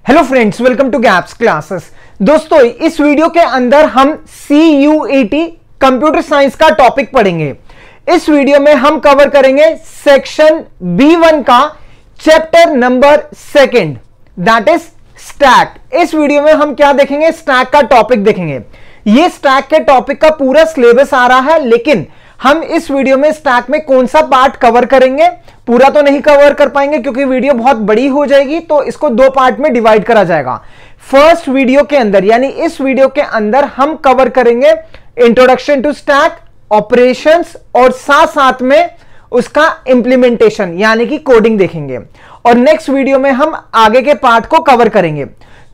Hello friends, welcome to gaps classes. दोस्तों, इस video के अंदर हम CUET कंप्यूटर साइंस का टॉपिक पढ़ेंगे। इस वीडियो में हम कवर करेंगे सेक्शन B1 का chapter number 2, that is stack. इस वीडियो में हम क्या देखेंगे? स्टैक का टॉपिक देखेंगे। ये स्टैक के टॉपिक का पूरा सिलेबस आ रहा है, लेकिन हम इस वीडियो में स्टैक में कौन सा पार्ट कवर करेंगे, पूरा तो नहीं कवर कर पाएंगे क्योंकि वीडियो बहुत बड़ी हो जाएगी, तो इसको 2 पार्ट में डिवाइड करा जाएगा। फर्स्ट वीडियो के अंदर यानी इस वीडियो के अंदर हम कवर करेंगे इंट्रोडक्शन टू स्टैक, ऑपरेशंस और साथ साथ में उसका इंप्लीमेंटेशन यानी कि कोडिंग देखेंगे, और नेक्स्ट वीडियो में हम आगे के पार्ट को कवर करेंगे।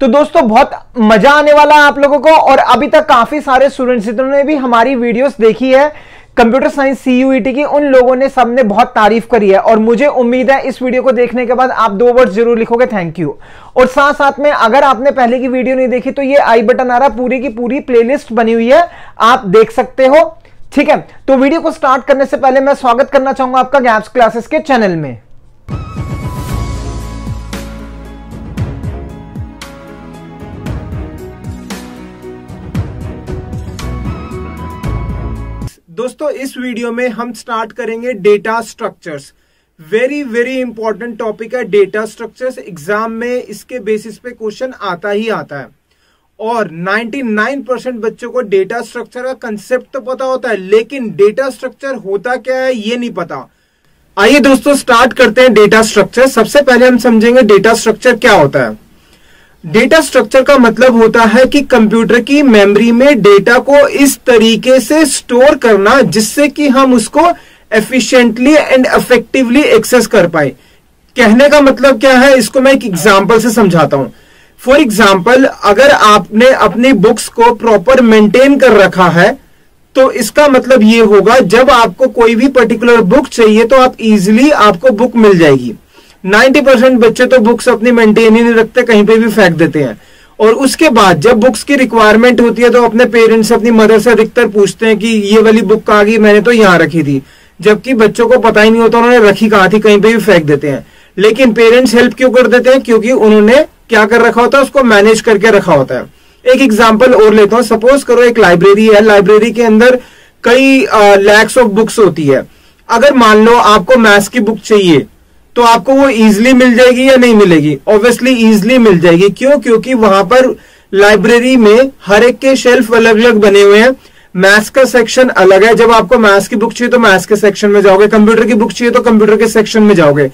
तो दोस्तों, बहुत मजा आने वाला है आप लोगों को। और अभी तक काफी सारे स्टूडेंट्स जिन्होंने भी हमारी वीडियोस देखी है कंप्यूटर साइंस CUET की, उन लोगों ने सबने बहुत तारीफ करी है, और मुझे उम्मीद है इस वीडियो को देखने के बाद आप 2 वर्ड जरूर लिखोगे, थैंक यू। और साथ साथ में अगर आपने पहले की वीडियो नहीं देखी तो ये आई बटन आ रहा, पूरी की पूरी प्लेलिस्ट बनी हुई है, आप देख सकते हो। ठीक है, तो वीडियो को स्टार्ट करने से पहले मैं स्वागत करना चाहूंगा आपका गैप्स क्लासेस के चैनल में। दोस्तों, इस वीडियो में हम स्टार्ट करेंगे data structures. Very important topic है डेटा स्ट्रक्चर्स। एग्जाम में इसके बेसिस पे क्वेश्चन आता ही आता है, और 99% बच्चों को डेटा स्ट्रक्चर का कंसेप्ट तो पता होता है, लेकिन डेटा स्ट्रक्चर होता क्या है ये नहीं पता। आइए दोस्तों, स्टार्ट करते हैं डेटा स्ट्रक्चर। सबसे पहले हम समझेंगे डेटा स्ट्रक्चर क्या होता है। डेटा स्ट्रक्चर का मतलब होता है कि कंप्यूटर की मेमोरी में डेटा को इस तरीके से स्टोर करना जिससे कि हम उसको एफिशिएंटली एंड इफेक्टिवली एक्सेस कर पाए। कहने का मतलब क्या है, इसको मैं एक एग्जांपल से समझाता हूं। फॉर एग्जांपल, अगर आपने अपनी बुक्स को प्रॉपर मेंटेन कर रखा है तो इसका मतलब ये होगा जब आपको कोई भी पर्टिकुलर बुक चाहिए तो आप इजीली आपको बुक मिल जाएगी। 90% बच्चे तो बुक्स अपनी मेंटेन ही नहीं रखते, कहीं पे भी फेंक देते हैं। और उसके बाद जब बुक्स की रिक्वायरमेंट होती है तो अपने पेरेंट्स से, अपनी मदर से अधिकतर पूछते हैं कि ये वाली बुक कहाँ गई, मैंने तो यहाँ रखी थी। जबकि बच्चों को पता ही नहीं होता उन्होंने रखी कहाँ थी, कहीं पे भी फेंक देते हैं। लेकिन पेरेंट्स हेल्प क्यों कर देते हैं? क्योंकि उन्होंने क्या कर रखा होता है, उसको मैनेज करके रखा होता है। एक एग्जाम्पल और लेता हूँ। सपोज करो एक लाइब्रेरी है, लाइब्रेरी के अंदर कई लैक्स ऑफ बुक्स होती है। अगर मान लो आपको मैथ्स की बुक चाहिए तो आपको वो इजीली मिल जाएगी या नहीं मिलेगी? ऑब्वियसली इजीली मिल जाएगी। क्यों? क्योंकि वहां पर लाइब्रेरी में हर एक के शेल्फ अलग अलग बने हुए हैं। मैथ्स का सेक्शन अलग है, जब आपको मैथ्स की बुक चाहिए तो मैथ्स के सेक्शन में जाओगे, कंप्यूटर की बुक चाहिए तो कंप्यूटर के सेक्शन में जाओगे।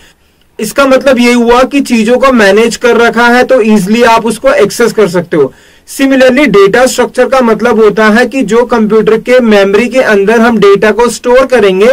इसका मतलब ये हुआ कि चीजों को मैनेज कर रखा है तो इजीली आप उसको एक्सेस कर सकते हो। सिमिलरली डेटा स्ट्रक्चर का मतलब होता है कि जो कंप्यूटर के मेमोरी के अंदर हम डेटा को स्टोर करेंगे,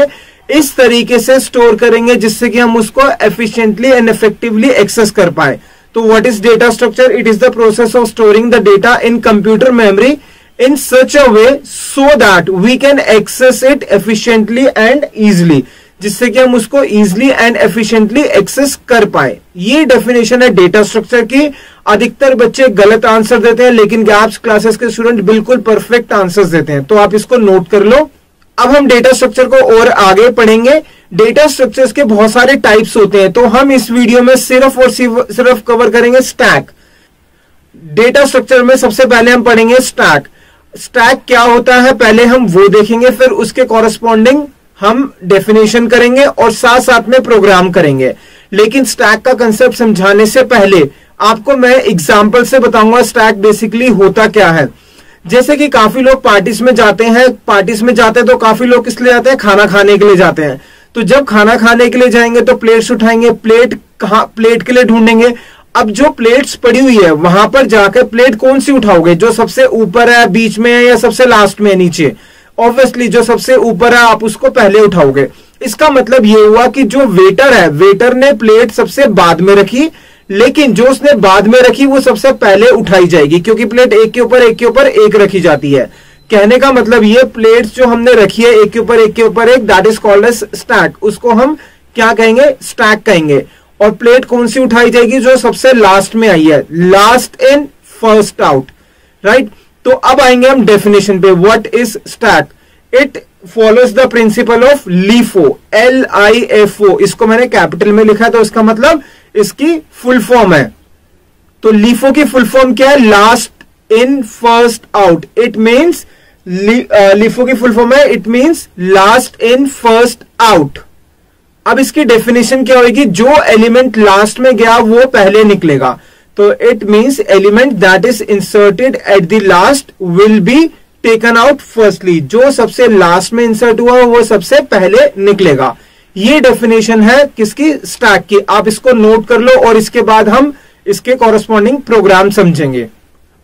इस तरीके से स्टोर करेंगे जिससे कि हम उसको एफिशिएंटली एंड इफेक्टिवली एक्सेस कर पाए। तो what is data structure? It is the process of storing the data in computer memory in such a way so that we can access it efficiently and easily, जिससे कि हम उसको easily and efficiently access कर पाए। ये definition है data structure की। अधिकतर बच्चे गलत आंसर देते हैं, लेकिन गैप्स क्लासेस के स्टूडेंट बिल्कुल परफेक्ट आंसर्स देते हैं। तो आप इसको नोट कर लो। अब हम डेटा स्ट्रक्चर को और आगे पढ़ेंगे। डेटा स्ट्रक्चर्स के बहुत सारे टाइप्स होते हैं, तो हम इस वीडियो में सिर्फ और सिर्फ कवर करेंगे स्टैक। डेटा स्ट्रक्चर में सबसे पहले हम पढ़ेंगे स्टैक। स्टैक क्या होता है पहले हम वो देखेंगे, फिर उसके कॉरेस्पॉन्डिंग हम डेफिनेशन करेंगे और साथ साथ में प्रोग्राम करेंगे। लेकिन स्टैक का कंसेप्ट समझाने से पहले आपको मैं एग्जाम्पल से बताऊंगा स्टैक बेसिकली होता क्या है। जैसे कि काफी लोग पार्टीज में जाते हैं, तो काफी लोग किस लिए जाते हैं? खाना खाने के लिए जाते हैं। तो जब खाना खाने के लिए जाएंगे तो प्लेट्स उठाएंगे, प्लेट के लिए ढूंढेंगे। अब जो प्लेट्स पड़ी हुई है वहां पर जाकर प्लेट कौन सी उठाओगे? जो सबसे ऊपर है, बीच में है, या सबसे लास्ट में, नीचे? ऑब्वियसली जो सबसे ऊपर है आप उसको पहले उठाओगे। इसका मतलब ये हुआ कि जो वेटर है, वेटर ने प्लेट सबसे बाद में रखी, लेकिन जो उसने बाद में रखी वो सबसे पहले उठाई जाएगी, क्योंकि प्लेट एक के ऊपर एक रखी जाती है। कहने का मतलब ये प्लेट्स जो हमने रखी है एक के ऊपर एक, that is called as stack. उसको हम क्या कहेंगे? स्टैक कहेंगे। और प्लेट कौन सी उठाई जाएगी? जो सबसे लास्ट में आई है, last in first out, right. तो अब आएंगे हम डेफिनेशन पे। What is stack? It follows the principle of LIFO, LIFO। इसको मैंने कैपिटल में लिखा है तो इसका मतलब इसकी फुल फॉर्म है। तो LIFO की फुल फॉर्म क्या है? Last in first out. It means LIFO की फुल फॉर्म है, it means last in first out. अब इसकी डेफिनेशन क्या होगी? जो एलिमेंट लास्ट में गया वो पहले निकलेगा। तो it means element that is inserted at the last will be taken out firstly. जो सबसे लास्ट में इंसर्ट हुआ वो सबसे पहले निकलेगा। ये डेफिनेशन है किसकी? स्टैक की। आप इसको नोट कर लो और इसके बाद हम इसके कॉरस्पॉन्डिंग प्रोग्राम समझेंगे।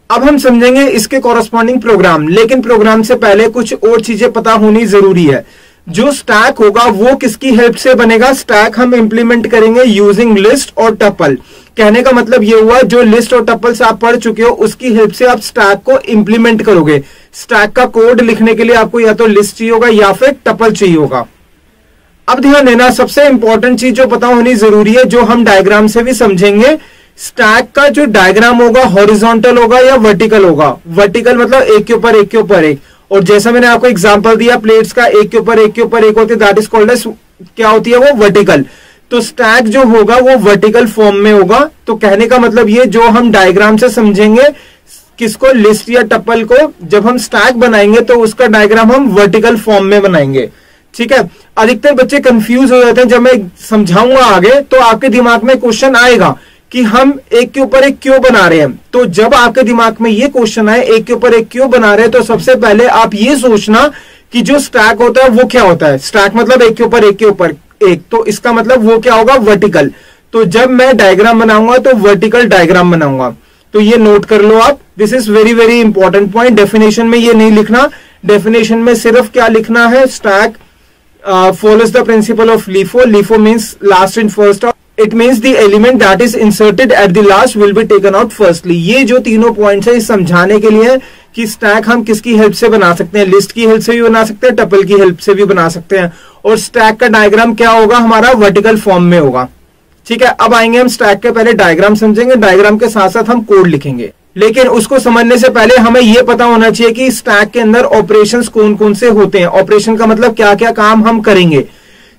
अब हम समझेंगे इसके कॉरस्पॉन्डिंग प्रोग्राम, लेकिन प्रोग्राम से पहले कुछ और चीजें पता होनी जरूरी है। जो स्टैक होगा वो किसकी हेल्प से बनेगा? स्टैक हम इंप्लीमेंट करेंगे यूजिंग लिस्ट और टपल। कहने का मतलब ये हुआ, जो लिस्ट और टपल्स आप पढ़ चुके हो उसकी हेल्प से आप स्टैक को इंप्लीमेंट करोगे। स्टैक का कोड लिखने के लिए आपको या तो लिस्ट चाहिए होगा या फिर टपल चाहिए होगा। अब ध्यान देना, सबसे इंपॉर्टेंट चीज जो पता होनी जरूरी है, जो हम डायग्राम से भी समझेंगे, स्टैक का जो डायग्राम होगा हॉरिजॉन्टल होगा या वर्टिकल होगा। वर्टिकल मतलब एक के ऊपर एक के ऊपर एक, और जैसा मैंने आपको एग्जांपल दिया प्लेट्स का, एक के ऊपर एक के ऊपर एक होती है, दैट इज कॉल्ड एज, क्या होती है वो? वर्टिकल। तो स्टैक जो होगा वो वर्टिकल फॉर्म में होगा। तो कहने का मतलब ये, जो हम डायग्राम से समझेंगे किसको? लिस्ट या टपल को। जब हम स्टैक बनाएंगे तो उसका डायग्राम हम वर्टिकल फॉर्म में बनाएंगे। ठीक है। अधिकतर बच्चे कंफ्यूज हो जाते हैं, जब मैं समझाऊंगा आगे तो आपके दिमाग में क्वेश्चन आएगा कि हम एक के ऊपर एक क्यों बना रहे हैं। तो जब आपके दिमाग में ये क्वेश्चन आए एक के ऊपर एक क्यों बना रहे हैं, तो सबसे पहले आप ये सोचना कि जो स्टैक होता है वो क्या होता है। स्टैक मतलब एक के ऊपर एक के ऊपर एक, तो इसका मतलब वो क्या होगा? वर्टिकल। तो जब मैं डायग्राम बनाऊंगा तो वर्टिकल डायग्राम बनाऊंगा। तो ये नोट कर लो आप, this is very very important point. Definition में ये नहीं लिखना, डेफिनेशन में सिर्फ क्या लिखना है? Stack follows the principle of LIFO. LIFO means last in first out. It means the element that is inserted at the last will be taken out firstly. ये जो तीनों पॉइंट्स है, इस समझाने के लिए कि स्टैक हम किसकी हेल्प से बना सकते हैं? लिस्ट की हेल्प से भी बना सकते हैं, टपल की हेल्प से भी बना सकते हैं। और स्टैक का डायग्राम क्या होगा? हमारा वर्टिकल फॉर्म में होगा। ठीक है। अब आएंगे हम स्टैक के पहले डायग्राम समझेंगे, डायग्राम के साथ साथ हम कोड लिखेंगे। लेकिन उसको समझने से पहले हमें यह पता होना चाहिए कि स्टैक के अंदर ऑपरेशंस कौन कौन से होते हैं। ऑपरेशन का मतलब क्या क्या काम हम करेंगे।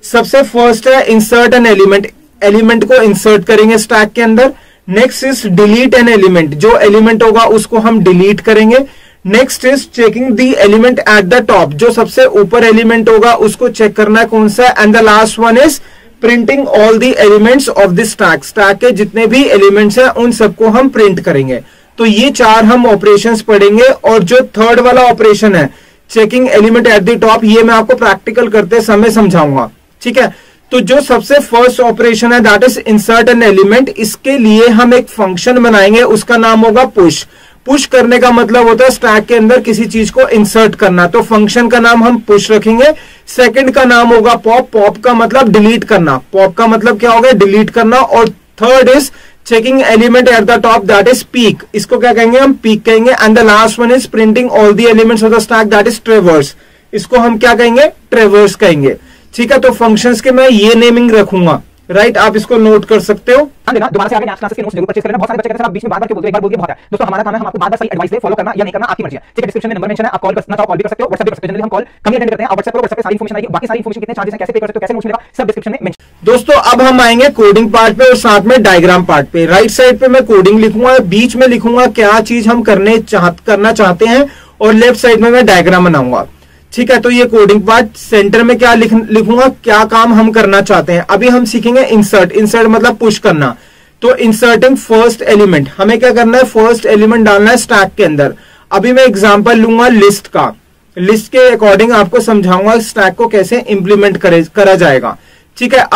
सबसे फर्स्ट है इंसर्ट एन एलिमेंट। एलिमेंट को इंसर्ट करेंगे स्टैक के अंदर। Next is delete an element. जो एलिमेंट होगा उसको हम डिलीट करेंगे। Next is checking the element at the top. जो सबसे ऊपर एलिमेंट होगा उसको चेक करना है कौन सा। And the last one is printing all the elements of the stack. Stack के जितने भी एलिमेंट्स हैं उन सबको हम प्रिंट करेंगे। तो ये चार हम ऑपरेशंस पढ़ेंगे। और जो थर्ड वाला ऑपरेशन है checking element at the top, ये मैं आपको प्रैक्टिकल करते समय समझाऊंगा। ठीक है। तो जो सबसे फर्स्ट ऑपरेशन है that is insert an element, इसके लिए हम एक फंक्शन बनाएंगे, उसका नाम होगा पुश। पुश करने का मतलब होता है स्टैक के अंदर किसी चीज को इंसर्ट करना। तो फंक्शन का नाम हम पुश रखेंगे। सेकंड का नाम होगा पॉप। पॉप का मतलब डिलीट करना। पॉप का मतलब क्या होगा? डिलीट करना। और third is checking element at the top, that is peak. इसको क्या कहेंगे? हम पीक कहेंगे। And the last one is printing all the elements of the stack, that is ट्रेवर्स। इसको हम क्या कहेंगे? ट्रेवर्स कहेंगे। ठीक है। तो फंक्शंस के मैं ये नेमिंग रखूंगा, राइट। आप इसको नोट कर सकते हो। दोबारा से आगे नैप्स क्लासेस के नोट्स जरूर परचेज करना। बहुत सारे बच्चे कहते हैं आप बीच में बार-बार क्यों बोलते हो, एक बार बोल के बहुत है। दोस्तों हमारा काम है हम आपको बार-बार सही एडवाइस दे, फॉलो करना या नहीं करना आपकी मर्जी है। ठीक है। डिस्क्रिप्शन में नंबर मेंशन है, आप कॉल करना चाहो कॉल भी कर सकते हो, व्हाट्सएप भी कर सकते हो। जनरली हम कॉल कम ही अटेंड करते हैं। आप व्हाट्सएप करो, व्हाट्सएप पे सारी इंफॉर्मेशन आएगी। बाकी सारी इंफॉर्मेशन कितने चार्जेस हैं, कैसे पे कर सकते हो, कैसे नोट्स मिलेगा, सब डिस्क्रिप्शन में मेंशन। दोस्तों अब हम आएंगे कोडिंग पार्ट पे और साथ में डायग्राम पार्ट पे। राइट साइड पे मैं कोडिंग लिखूंगा, बीच में लिखूंगा क्या चीज हम करना चाहते हैं, और लेफ्ट साइड में मैं डायग्राम बनाऊंगा। ठीक है। तो ये कोडिंग पार्ट, सेंटर में क्या लिखूंगा? क्या काम हम करना चाहते हैं। अभी हम सीखेंगे इंसर्ट। इंसर्ट मतलब पुश करना। तो इंसर्टिंग फर्स्ट एलिमेंट, हमें क्या करना है? फर्स्ट एलिमेंट डालना है स्टैक के अंदर। अभी मैं एग्जांपल लूंगा लिस्ट का। लिस्ट के अकॉर्डिंग आपको समझाऊंगा स्टैक को कैसे इंप्लीमेंट करा जाएगा। ठीक है।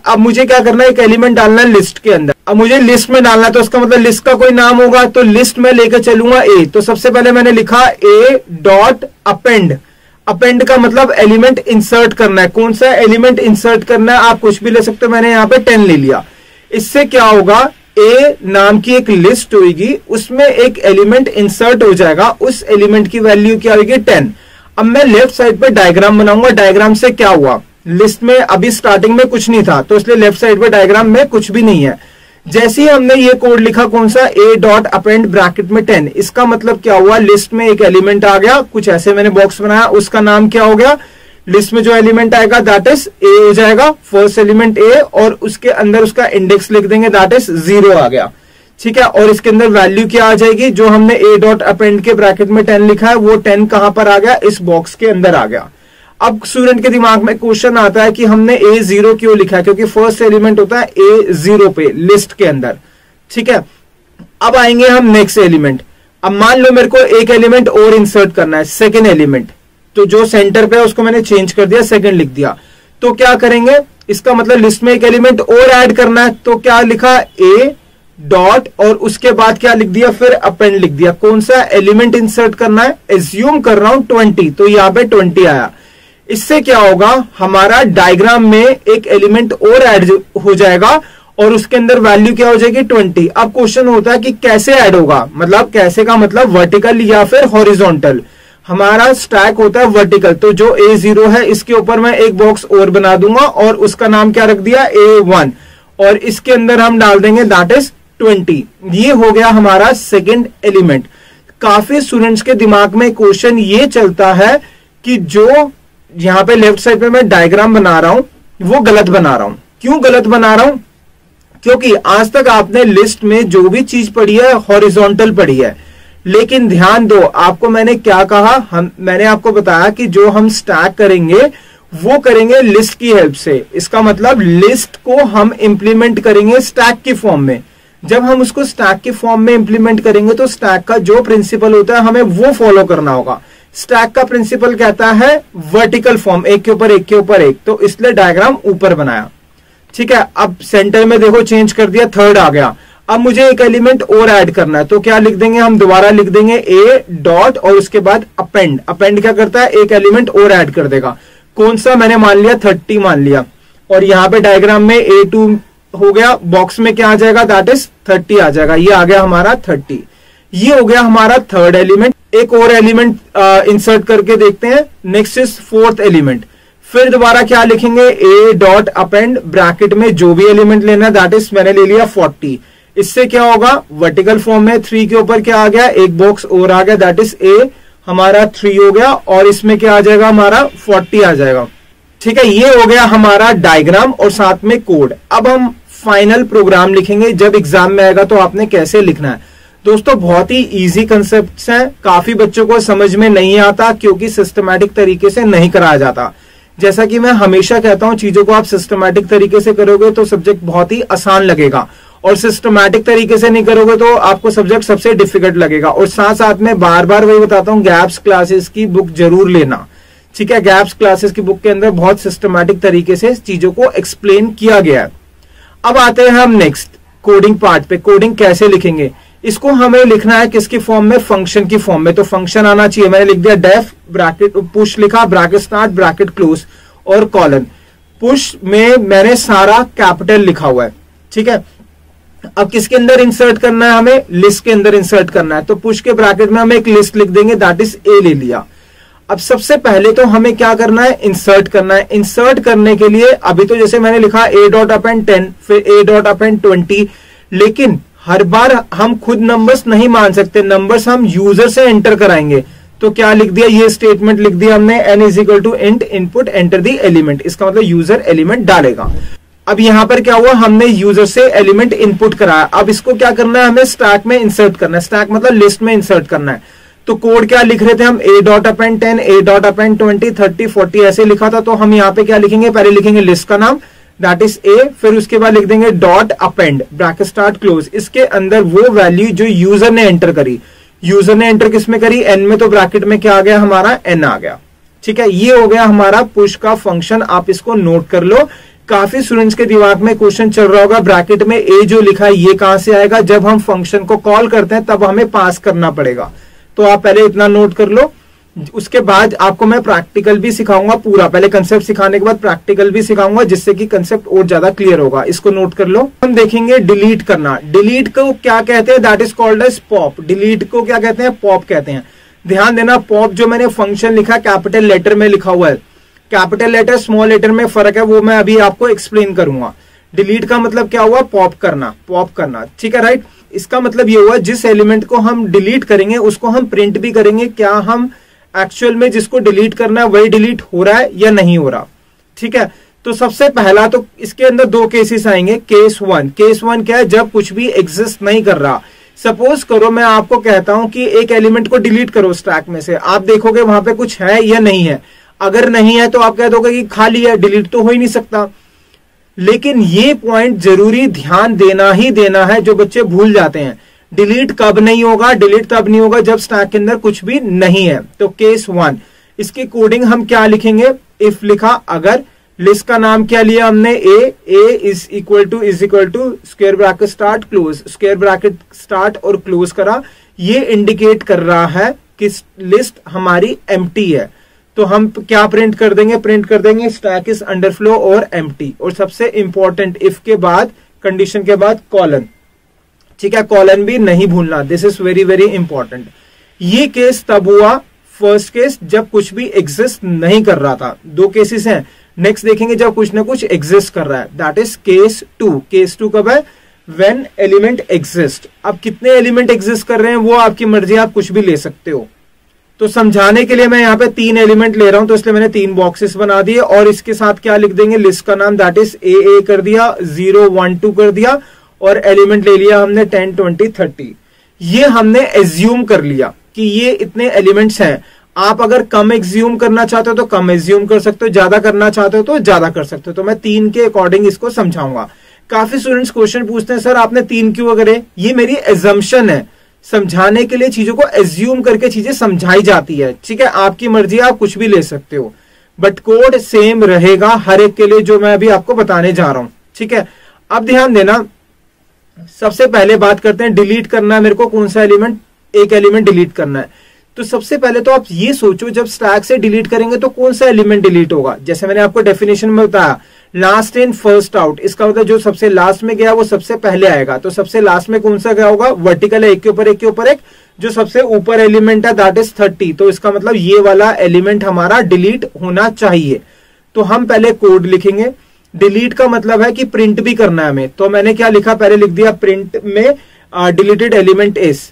अब मुझे क्या करना है? एक एलिमेंट डालना है लिस्ट के अंदर। अब मुझे लिस्ट में डालना है, तो उसका मतलब लिस्ट का कोई नाम होगा। तो लिस्ट में लेकर चलूंगा ए। तो सबसे पहले मैंने लिखा ए डॉट अपेंड। अपेंड का मतलब एलिमेंट इंसर्ट करना है। कौन सा एलिमेंट इंसर्ट करना है? आप कुछ भी ले सकते हो, मैंने यहां पे 10 ले लिया। इससे क्या होगा? ए नाम की एक लिस्ट होगी, उसमें एक एलिमेंट इंसर्ट हो जाएगा। उस एलिमेंट की वैल्यू क्या होगी? 10। अब मैं लेफ्ट साइड पे डायग्राम बनाऊंगा। डायग्राम से क्या हुआ? लिस्ट में अभी स्टार्टिंग में कुछ नहीं था, तो इसलिए लेफ्ट साइड पे डायग्राम में कुछ भी नहीं है। जैसे ही हमने ये कोड लिखा, कौन सा? ए डॉट अपेंड ब्रैकेट में 10, इसका मतलब क्या हुआ? लिस्ट में एक एलिमेंट आ गया, कुछ ऐसे मैंने बॉक्स बनाया, उसका नाम क्या हो गया? लिस्ट में जो एलिमेंट आएगा दैट इज ए हो जाएगा, फर्स्ट एलिमेंट ए, और उसके अंदर उसका इंडेक्स लिख देंगे दैट इज 0 आ गया। ठीक है, और इसके अंदर वैल्यू क्या आ जाएगी, जो हमने ए डॉट अपेंड के ब्रैकेट में 10 लिखा है वो 10 कहां पर आ गया, इस बॉक्स के अंदर आ गया। अब स्टूडेंट के दिमाग में क्वेश्चन आता है कि हमने A0 क्यों लिखा है, क्योंकि फर्स्ट एलिमेंट होता है A0 पे लिस्ट के अंदर। ठीक है, अब आएंगे हम नेक्स्ट एलिमेंट। अब मान लो मेरे को एक एलिमेंट और इंसर्ट करना है, सेकेंड एलिमेंट, तो जो सेंटर पे है उसको मैंने चेंज कर दिया, सेकेंड लिख दिया। तो क्या करेंगे, इसका मतलब लिस्ट में एक एलिमेंट और ऐड करना है, तो क्या लिखा, ए डॉट और उसके बाद क्या लिख दिया, फिर अपेंड लिख दिया। कौन सा एलिमेंट इंसर्ट करना है, एज्यूम कर रहा हूं 20, तो यहां पे 20 आया। इससे क्या होगा, हमारा डायग्राम में एक एलिमेंट और ऐड हो जाएगा और उसके अंदर वैल्यू क्या हो जाएगी, 20। अब क्वेश्चन होता है कि कैसे ऐड होगा, मतलब कैसे का मतलब वर्टिकल या फिर हॉरिजॉन्टल। हमारा स्टैक होता है वर्टिकल, तो जो A0 है इसके ऊपर मैं एक बॉक्स और बना दूंगा और उसका नाम क्या रख दिया, A1, और इसके अंदर हम डाल देंगे दैट इज 20। ये हो गया हमारा सेकेंड एलिमेंट। काफी स्टूडेंट्स के दिमाग में क्वेश्चन ये चलता है कि जो यहां पे लेफ्ट साइड पे मैं डायग्राम बना रहा हूं वो गलत बना रहा हूं। क्यों गलत बना रहा हूं, क्योंकि आज तक आपने लिस्ट में जो भी चीज पढ़ी है हॉरिजॉन्टल पढ़ी है, लेकिन ध्यान दो आपको मैंने क्या कहा, मैंने आपको बताया कि जो हम स्टैक करेंगे वो करेंगे लिस्ट की हेल्प से। इसका मतलब लिस्ट को हम इंप्लीमेंट करेंगे स्टैक की फॉर्म में। जब हम उसको स्टैक की फॉर्म में इंप्लीमेंट करेंगे तो स्टैक का जो प्रिंसिपल होता है हमें वो फॉलो करना होगा। स्टैक का प्रिंसिपल कहता है वर्टिकल फॉर्म, एक के ऊपर एक के ऊपर एक, तो इसलिए डायग्राम ऊपर बनाया। ठीक है, अब सेंटर में देखो चेंज कर दिया, थर्ड आ गया। अब मुझे एक एलिमेंट और ऐड करना है, तो क्या लिख देंगे, हम दोबारा लिख देंगे ए डॉट और उसके बाद अपेंड। अपेंड क्या करता है, एक एलिमेंट और ऐड कर देगा। कौन सा, मैंने मान लिया 30 मान लिया, और यहां पे डायग्राम में A2 हो गया, बॉक्स में क्या आ जाएगा, दैट इज 30 आ जाएगा। ये आ गया हमारा 30। ये हो गया हमारा थर्ड एलिमेंट। एक और एलिमेंट इंसर्ट करके देखते हैं, नेक्स्ट इज फोर्थ एलिमेंट। फिर दोबारा क्या लिखेंगे, ए डॉट अपेंड ब्रैकेट में जो भी एलिमेंट लेना है, दैट इज मैंने ले लिया 40। इससे क्या होगा, वर्टिकल फॉर्म में 3 के ऊपर क्या आ गया, एक बॉक्स और आ गया, दैट इज ए हमारा 3 हो गया, और इसमें क्या आ जाएगा, हमारा 40 आ जाएगा। ठीक है, ये हो गया हमारा डायग्राम और साथ में कोड। अब हम फाइनल प्रोग्राम लिखेंगे, जब एग्जाम में आएगा तो आपने कैसे लिखना है। दोस्तों बहुत ही इजी कंसेप्ट्स हैं, काफी बच्चों को समझ में नहीं आता क्योंकि सिस्टमैटिक तरीके से नहीं कराया जाता। जैसा कि मैं हमेशा कहता हूं, चीजों को आप सिस्टमैटिक तरीके से करोगे तो सब्जेक्ट बहुत ही आसान लगेगा, और सिस्टमैटिक तरीके से नहीं करोगे तो आपको सब्जेक्ट सबसे डिफिकल्ट लगेगा। और साथ साथ में बार बार वही बताता हूं, गैप्स क्लासेस की बुक जरूर लेना। ठीक है, गैप्स क्लासेस की बुक के अंदर बहुत सिस्टमैटिक तरीके से चीजों को एक्सप्लेन किया गया है। अब आते हैं हम नेक्स्ट कोडिंग पार्ट पे। कोडिंग कैसे लिखेंगे, इसको हमें लिखना है किसकी फॉर्म में, फंक्शन की फॉर्म में। तो फंक्शन आना चाहिए, मैंने लिख दिया डेफ ब्रैकेट पुश लिखा, ब्रैकेट स्टार्ट ब्रैकेट क्लोज और कॉलन। पुश में मैंने सारा कैपिटल लिखा हुआ है। ठीक है, अब किसके अंदर इंसर्ट करना है, हमें लिस्ट के अंदर इंसर्ट करना है। तो पुश के ब्रैकेट में हम एक लिस्ट लिख देंगे, दैट इज ए ले लिया। अब सबसे पहले तो हमें क्या करना है, इंसर्ट करना है। इंसर्ट करने के लिए अभी तो जैसे मैंने लिखा ए डॉट अपेंड 10, फिर ए डॉट अपेंड 20, लेकिन हर बार हम खुद नंबर्स नहीं मान सकते, नंबर्स हम यूजर से एंटर कराएंगे। तो क्या लिख दिया, ये स्टेटमेंट लिख दिया हमने, n is equal to int input enter the element. इसका मतलब यूजर एलिमेंट डालेगा। अब यहां पर क्या हुआ, हमने यूजर से एलिमेंट इनपुट कराया। अब इसको क्या करना है, हमें स्टैक में इंसर्ट करना है। स्टैक मतलब लिस्ट में इंसर्ट करना है। तो कोड क्या लिख रहे थे हम, ए डॉट अपेंड 10, ए डॉट अपेंड 20, 30, 40 ऐसे लिखा था। तो हम यहाँ पे क्या लिखेंगे, पहले लिखेंगे लिस्ट का नाम दैट इज ए, फिर उसके बाद लिख देंगे dot append bracket start close. इसके अंदर वो वैल्यू जो यूजर ने एंटर करी, यूजर ने एंटर किस में करी, एन में, तो ब्रैकेट में क्या आ गया, हमारा एन आ गया। ठीक है, ये हो गया हमारा पुश का फंक्शन। आप इसको नोट कर लो, काफी स्टूडेंट्स के दिमाग में क्वेश्चन चल रहा होगा, ब्रैकेट में ए जो लिखा है ये कहां से आएगा, जब हम फंक्शन को कॉल करते हैं तब हमें पास करना पड़ेगा। तो आप पहले इतना नोट कर लो। उसके बाद आपको मैं प्रैक्टिकल भी सिखाऊंगा पूरा, पहले कंसेप्ट सिखाने के बाद प्रैक्टिकल भी सिखाऊंगा, जिससे कि कंसेप्ट और ज्यादा क्लियर होगा। इसको नोट कर लो। हम देखेंगे डिलीट करना। डिलीट को क्या कहते हैं, that is called as pop. Delete को क्या कहते हैं, पॉप कहते हैं। ध्यान देना, पॉप जो मैंने फंक्शन लिखा कैपिटल लेटर में लिखा हुआ है, कैपिटल लेटर स्मॉल लेटर में फर्क है, वो मैं अभी आपको एक्सप्लेन करूंगा। डिलीट का मतलब क्या हुआ, पॉप करना, पॉप करना। ठीक है, राइट। इसका मतलब ये हुआ जिस एलिमेंट को हम डिलीट करेंगे उसको हम प्रिंट भी करेंगे, क्या हम एक्चुअल में जिसको डिलीट करना है वही डिलीट हो रहा है या नहीं हो रहा। ठीक है, तो सबसे पहला तो इसके अंदर दो केसेस आएंगे। केस वन क्या है, जब कुछ भी एग्जिस्ट नहीं कर रहा। सपोज करो मैं आपको कहता हूं कि एक एलिमेंट को डिलीट करो स्टैक में से, आप देखोगे वहां पे कुछ है या नहीं है। अगर नहीं है तो आप कह दोगे कि खाली है, डिलीट तो हो ही नहीं सकता। लेकिन ये पॉइंट जरूरी ध्यान देना ही देना है, जो बच्चे भूल जाते हैं। डिलीट कब नहीं होगा, डिलीट तब नहीं होगा जब स्टैक के अंदर कुछ भी नहीं है। तो केस 1 इसकी कोडिंग हम क्या लिखेंगे, इफ लिखा, अगर लिस्ट का नाम क्या लिया हमने, A is equal to square bracket start close, square bracket start और क्लोज करा। ये इंडिकेट कर रहा है कि लिस्ट हमारी एम्प्टी है। तो हम क्या प्रिंट कर देंगे स्टैक इज अंडरफ्लो और एम्प्टी। और सबसे इंपॉर्टेंट, इफ के बाद, कंडीशन के बाद कॉलन, ठीक है, कॉलन भी नहीं भूलना, this is very very important. ये केस तब हुआ, फर्स्ट केस जब कुछ भी एग्जिस्ट नहीं कर रहा था। दो केसेस हैं, नेक्स्ट देखेंगे जब कुछ ना कुछ एग्जिस्ट कर रहा है, दैट इज केस 2। केस 2 कब है, व्हेन एलिमेंट एग्जिस्ट। अब कितने एलिमेंट एग्जिस्ट कर रहे हैं वो आपकी मर्जी, आप कुछ भी ले सकते हो। तो समझाने के लिए मैं यहाँ पे 3 एलिमेंट ले रहा हूं, तो इसलिए मैंने 3 बॉक्सेस बना दिए और इसके साथ क्या लिख देंगे, लिस्ट का नाम दैट इज ए कर दिया, 0 1 2 कर दिया और एलिमेंट ले लिया हमने 10 20 30। ये हमने एज्यूम कर लिया कि ये इतने एलिमेंट्स हैं। आप अगर कम एज्यूम करना चाहते हो तो कम एज्यूम कर सकते हो, ज्यादा करना चाहते हो तो ज्यादा कर सकते हो। तो मैं 3 के अकॉर्डिंग इसको समझाऊंगा। काफी स्टूडेंट्स क्वेश्चन पूछते हैं, सर आपने 3 क्यों करे। ये मेरी एजम्पशन है, समझाने के लिए चीजों को एज्यूम करके चीजें समझाई जाती है, ठीक है। आपकी मर्जी, आप कुछ भी ले सकते हो, बट कोड सेम रहेगा हर एक के लिए, जो मैं अभी आपको बताने जा रहा हूं, ठीक है। अब ध्यान देना, सबसे पहले बात करते हैं डिलीट करना है मेरे को, कौन सा एलिमेंट, एक एलिमेंट डिलीट करना है। तो सबसे पहले तो आप ये सोचो, जब स्टैक से डिलीट करेंगे तो कौन सा एलिमेंट डिलीट होगा। जैसे मैंने आपको डेफिनेशन में बताया, लास्ट इन फर्स्ट आउट, इसका मतलब जो सबसे लास्ट में गया वो सबसे पहले आएगा। तो सबसे लास्ट में कौन सा गया होगा, वर्टिकल है, एक के ऊपर एक के ऊपर एक। जो सबसे ऊपर एलिमेंट है दैट इज 30, तो इसका मतलब ये वाला एलिमेंट हमारा डिलीट होना चाहिए। तो हम पहले कोड लिखेंगे। डिलीट का मतलब है कि प्रिंट भी करना है हमें। तो मैंने क्या लिखा, पहले लिख दिया प्रिंट में डिलीटेड एलिमेंट इज।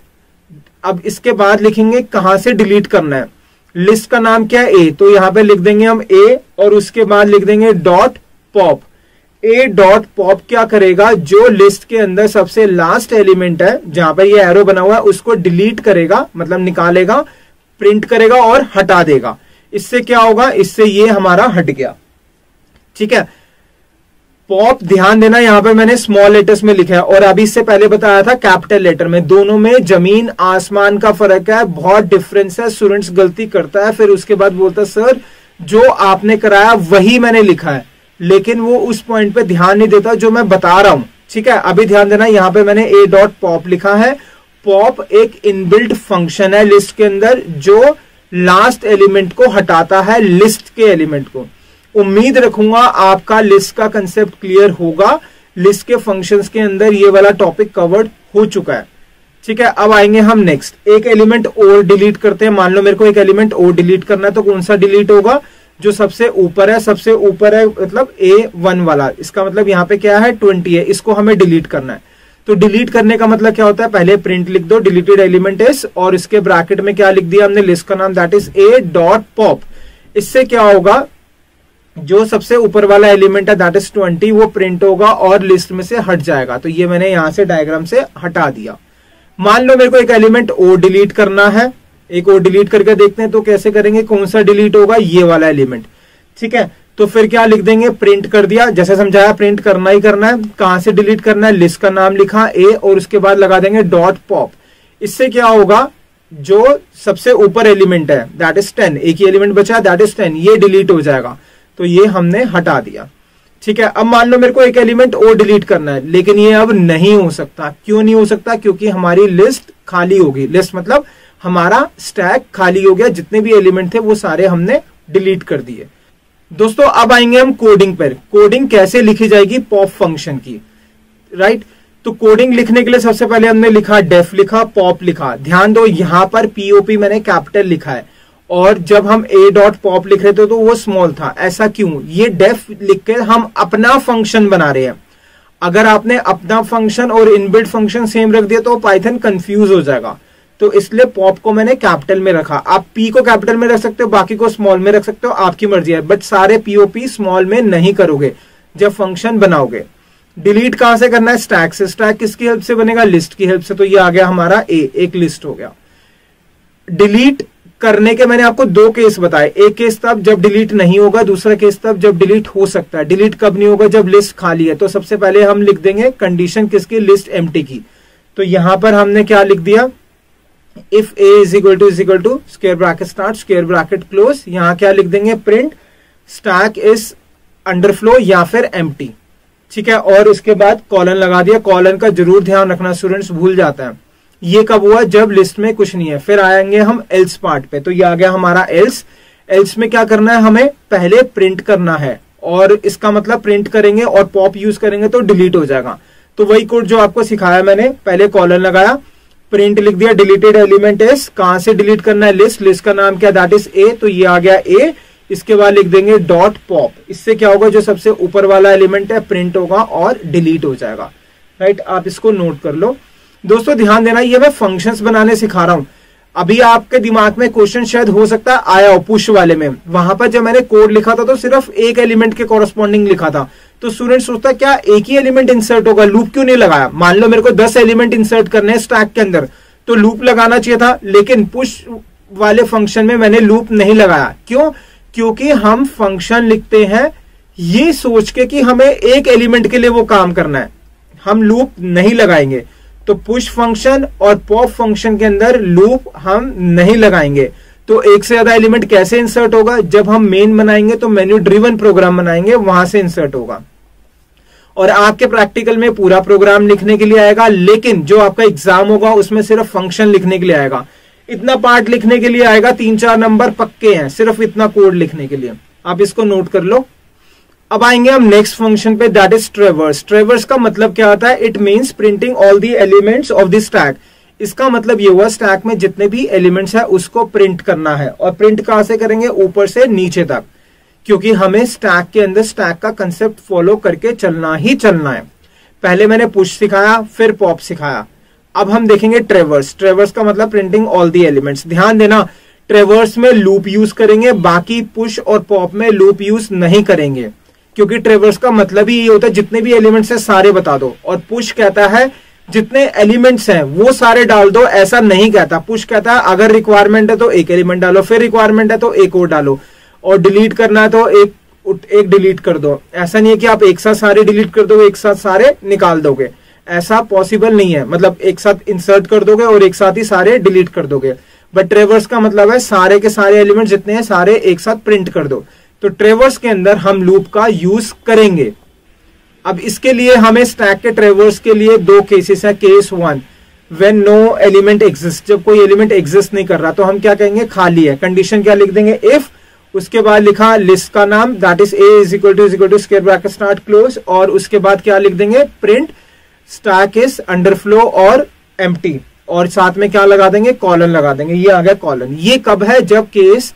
अब इसके बाद लिखेंगे कहां से डिलीट करना है, लिस्ट का नाम क्या है, ए, तो यहां पे लिख देंगे हम ए और उसके बाद लिख देंगे डॉट पॉप। ए डॉट पॉप क्या करेगा, जो लिस्ट के अंदर सबसे लास्ट एलिमेंट है जहां पर ये एरो बना हुआ है उसको डिलीट करेगा, मतलब निकालेगा, प्रिंट करेगा और हटा देगा। इससे क्या होगा, इससे ये हमारा हट गया, ठीक है। पॉप, ध्यान देना यहां पे मैंने स्मॉल लेटर्स में लिखा है और अभी इससे पहले बताया था कैपिटल लेटर में। दोनों में जमीन आसमान का फर्क है, बहुत डिफरेंस है। स्टूडेंट्स गलती करता है, फिर उसके बाद बोलता है सर जो आपने कराया वही मैंने लिखा है, लेकिन वो उस पॉइंट पे ध्यान नहीं देता जो मैं बता रहा हूं, ठीक है। अभी ध्यान देना, यहां पे मैंने ए डॉट पॉप लिखा है। पॉप एक इनबिल्ट फंक्शन है लिस्ट के अंदर, जो लास्ट एलिमेंट को हटाता है, लिस्ट के एलिमेंट को। उम्मीद रखूंगा आपका लिस्ट का कंसेप्ट क्लियर होगा। लिस्ट के फंक्शंस के अंदर ये वाला टॉपिक कवर्ड हो चुका है, ठीक है। अब आएंगे हम नेक्स्ट, एक एलिमेंट और डिलीट करते हैं। मान लो मेरे को एक एलिमेंट और डिलीट करना है, तो कौन सा डिलीट होगा, जो सबसे ऊपर है, सबसे ऊपर है मतलब A1 वाला। इसका मतलब यहाँ पे क्या है, 20 है, इसको हमें डिलीट करना है। तो डिलीट करने का मतलब क्या होता है, पहले प्रिंट लिख दो डिलीटेड एलिमेंट इज, और इसके ब्रैकेट में क्या लिख दिया हमने, लिस्ट का नाम that is A dot pop. इससे क्या होगा, जो सबसे ऊपर वाला एलिमेंट है दैट इज 20 वो प्रिंट होगा और लिस्ट में से हट जाएगा। तो ये मैंने यहां से डायग्राम से हटा दिया। मान लो मेरे को एक एलिमेंट और डिलीट करना है, एक और डिलीट करके देखते हैं तो कैसे करेंगे, कौन सा डिलीट होगा, ये वाला एलिमेंट, ठीक है। तो फिर क्या लिख देंगे, प्रिंट कर दिया, जैसे समझाया प्रिंट करना ही करना है। कहां से डिलीट करना है, लिस्ट का नाम लिखा ए और उसके बाद लगा देंगे डॉट पॉप। इससे क्या होगा, जो सबसे ऊपर एलिमेंट है दैट इज 10, एक ही एलिमेंट बचा दैट इज 10, ये डिलीट हो जाएगा। तो ये हमने हटा दिया, ठीक है। अब मान लो मेरे को एक एलिमेंट और डिलीट करना है, लेकिन ये अब नहीं हो सकता। क्यों नहीं हो सकता, क्योंकि हमारी लिस्ट खाली होगी। लिस्ट मतलब हमारा स्टैक खाली हो गया, जितने भी एलिमेंट थे वो सारे हमने डिलीट कर दिए। दोस्तों अब आएंगे हम कोडिंग पर। कोडिंग कैसे लिखी जाएगी पॉप फंक्शन की, राइट। तो कोडिंग लिखने के लिए सबसे पहले हमने लिखा डेफ लिखा, पॉप लिखा। ध्यान दो यहां पर पीओपी मैंने कैपिटल लिखा है और जब हम ए डॉट पॉप लिख रहे थे तो वो स्मॉल था। ऐसा क्यों, ये डेफ लिख के हम अपना फंक्शन बना रहे हैं। अगर आपने अपना फंक्शन और इनबिल्ट फंक्शन सेम रख दिया तो पाइथन कंफ्यूज हो जाएगा। तो इसलिए पॉप को मैंने कैपिटल में रखा। आप पी को कैपिटल में रख सकते हो, बाकी को स्मॉल में रख सकते हो, आपकी मर्जी है, बट सारे पीओपी स्मॉल में नहीं करोगे जब फंक्शन बनाओगे। डिलीट कहां से करना है? स्टैक से। स्टैक किसकी हेल्प से बनेगा? लिस्ट की हेल्प से। तो ये आ गया हमारा ए, एक लिस्ट हो गया। डिलीट करने के मैंने आपको दो केस बताए, एक केस तब जब डिलीट नहीं होगा, दूसरा केस तब जब डिलीट हो सकता है। डिलीट कब नहीं होगा? जब लिस्ट खाली है। तो सबसे पहले हम लिख देंगे कंडीशन किसकी? लिस्ट एम्प्टी की। तो यहां पर हमने क्या लिख दिया? If a is equal to square bracket start square bracket close, यहां क्या लिख देंगे? प्रिंट स्टैक इज अंडरफ्लो या फिर एम्प्टी, ठीक है। और इसके बाद कॉलन लगा दिया। कॉलन का जरूर ध्यान रखना, स्टूडेंट्स भूल जाता है। ये कब हुआ? जब लिस्ट में कुछ नहीं है। फिर आएंगे हम एल्स पार्ट पे। तो ये आ गया हमारा एल्स। एल्स में क्या करना है? हमें पहले प्रिंट करना है, और इसका मतलब प्रिंट करेंगे और पॉप यूज करेंगे तो डिलीट हो जाएगा। तो वही कोड जो आपको सिखाया मैंने, पहले कॉलन लगाया, प्रिंट लिख दिया, डिलीटेड एलिमेंट इज, कहां से डिलीट करना है? लिस्ट। लिस्ट का नाम क्या? दैट इज ए। तो ये आ गया ए। इसके बाद लिख देंगे डॉट पॉप। इससे क्या होगा? जो सबसे ऊपर वाला एलिमेंट है प्रिंट होगा और डिलीट हो जाएगा, राइट। आप इसको नोट कर लो। दोस्तों ध्यान देना, ये मैं फंक्शंस बनाने सिखा रहा हूं। अभी आपके दिमाग में क्वेश्चन शायद हो सकता है आया हो पुश वाले में, वहां पर जब मैंने कोड लिखा था तो सिर्फ एक एलिमेंट के कॉरस्पॉन्डिंग लिखा था। तो स्टूडेंट सोचता क्या एक ही एलिमेंट इंसर्ट होगा, लूप क्यों नहीं लगाया? मान लो मेरे को 10 एलिमेंट इंसर्ट करने हैं स्टैक के अंदर, तो लूप लगाना चाहिए था, लेकिन पुश वाले फंक्शन में मैंने लूप नहीं लगाया। क्यों? क्योंकि हम फंक्शन लिखते हैं ये सोच के कि हमें एक एलिमेंट के लिए वो काम करना है, हम लूप नहीं लगाएंगे। तो पुश फंक्शन और पॉप फंक्शन के अंदर लूप हम नहीं लगाएंगे। तो एक से ज्यादा एलिमेंट कैसे इंसर्ट होगा? जब हम मेन बनाएंगे तो मेन्यू ड्रिवन प्रोग्राम बनाएंगे, वहां से इंसर्ट होगा। और आपके प्रैक्टिकल में पूरा प्रोग्राम लिखने के लिए आएगा, लेकिन जो आपका एग्जाम होगा उसमें सिर्फ फंक्शन लिखने के लिए आएगा। इतना पार्ट लिखने के लिए आएगा, 3-4 नंबर पक्के हैं सिर्फ इतना कोड लिखने के लिए। आप इसको नोट कर लो। अब आएंगे हम नेक्स्ट फंक्शन पे, दैट इज ट्रेवर्स। ट्रेवर्स का मतलब क्या होता है? It means printing all the elements of the stack. इसका मतलब ये हुआ स्टैक में जितने भी एलिमेंट्स है उसको प्रिंट करना है। और प्रिंट कहां से करेंगे? ऊपर से नीचे तक, क्योंकि हमें स्टैक के अंदर स्टैक का कंसेप्ट फॉलो करके चलना ही चलना है। पहले मैंने पुश सिखाया, फिर पॉप सिखाया। अब हम देखेंगे ट्रेवर्स। ट्रेवर्स का मतलब प्रिंटिंग ऑल दी एलिमेंट्स। ध्यान देना, ट्रेवर्स में लूप यूज करेंगे, बाकी पुश और पॉप में लूप यूज नहीं करेंगे, क्योंकि ट्रेवर्स का मतलब ही ये होता है जितने भी एलिमेंट्स है सारे बता दो। और पुश कहता है जितने एलिमेंट्स हैं वो सारे डाल दो, ऐसा नहीं कहता। पुश कहता है अगर रिक्वायरमेंट है तो एक एलिमेंट डालो, फिर रिक्वायरमेंट है तो एक और डालो, और डिलीट करना है तो एक डिलीट कर दो। ऐसा नहीं है कि आप एक साथ सारे डिलीट कर दोगे, एक साथ सारे निकाल दोगे, ऐसा पॉसिबल नहीं है। मतलब एक साथ इंसर्ट कर दोगे और एक साथ ही सारे डिलीट कर दोगे। बट ट्रेवर्स का मतलब है सारे के सारे एलिमेंट जितने हैं सारे एक साथ प्रिंट कर दो। तो ट्रेवर्स के अंदर हम लूप का यूज करेंगे। अब इसके लिए हमें स्टैक के ट्रेवर्स के लिए दो केसेस है। Case 1, when no element exist, जब कोई एलिमेंट एग्जिस्ट नहीं कर रहा तो हम क्या कहेंगे? खाली है। कंडीशन क्या लिख देंगे? इफ, उसके बाद लिखा लिस्ट का नाम, that is a is equal to square bracket start close, और उसके बाद क्या लिख देंगे? प्रिंट स्टैक इज अंडरफ्लो और एम्प्टी, और साथ में क्या लगा देंगे? कॉलन लगा देंगे। ये आ गया कॉलन। ये कब है? जब केस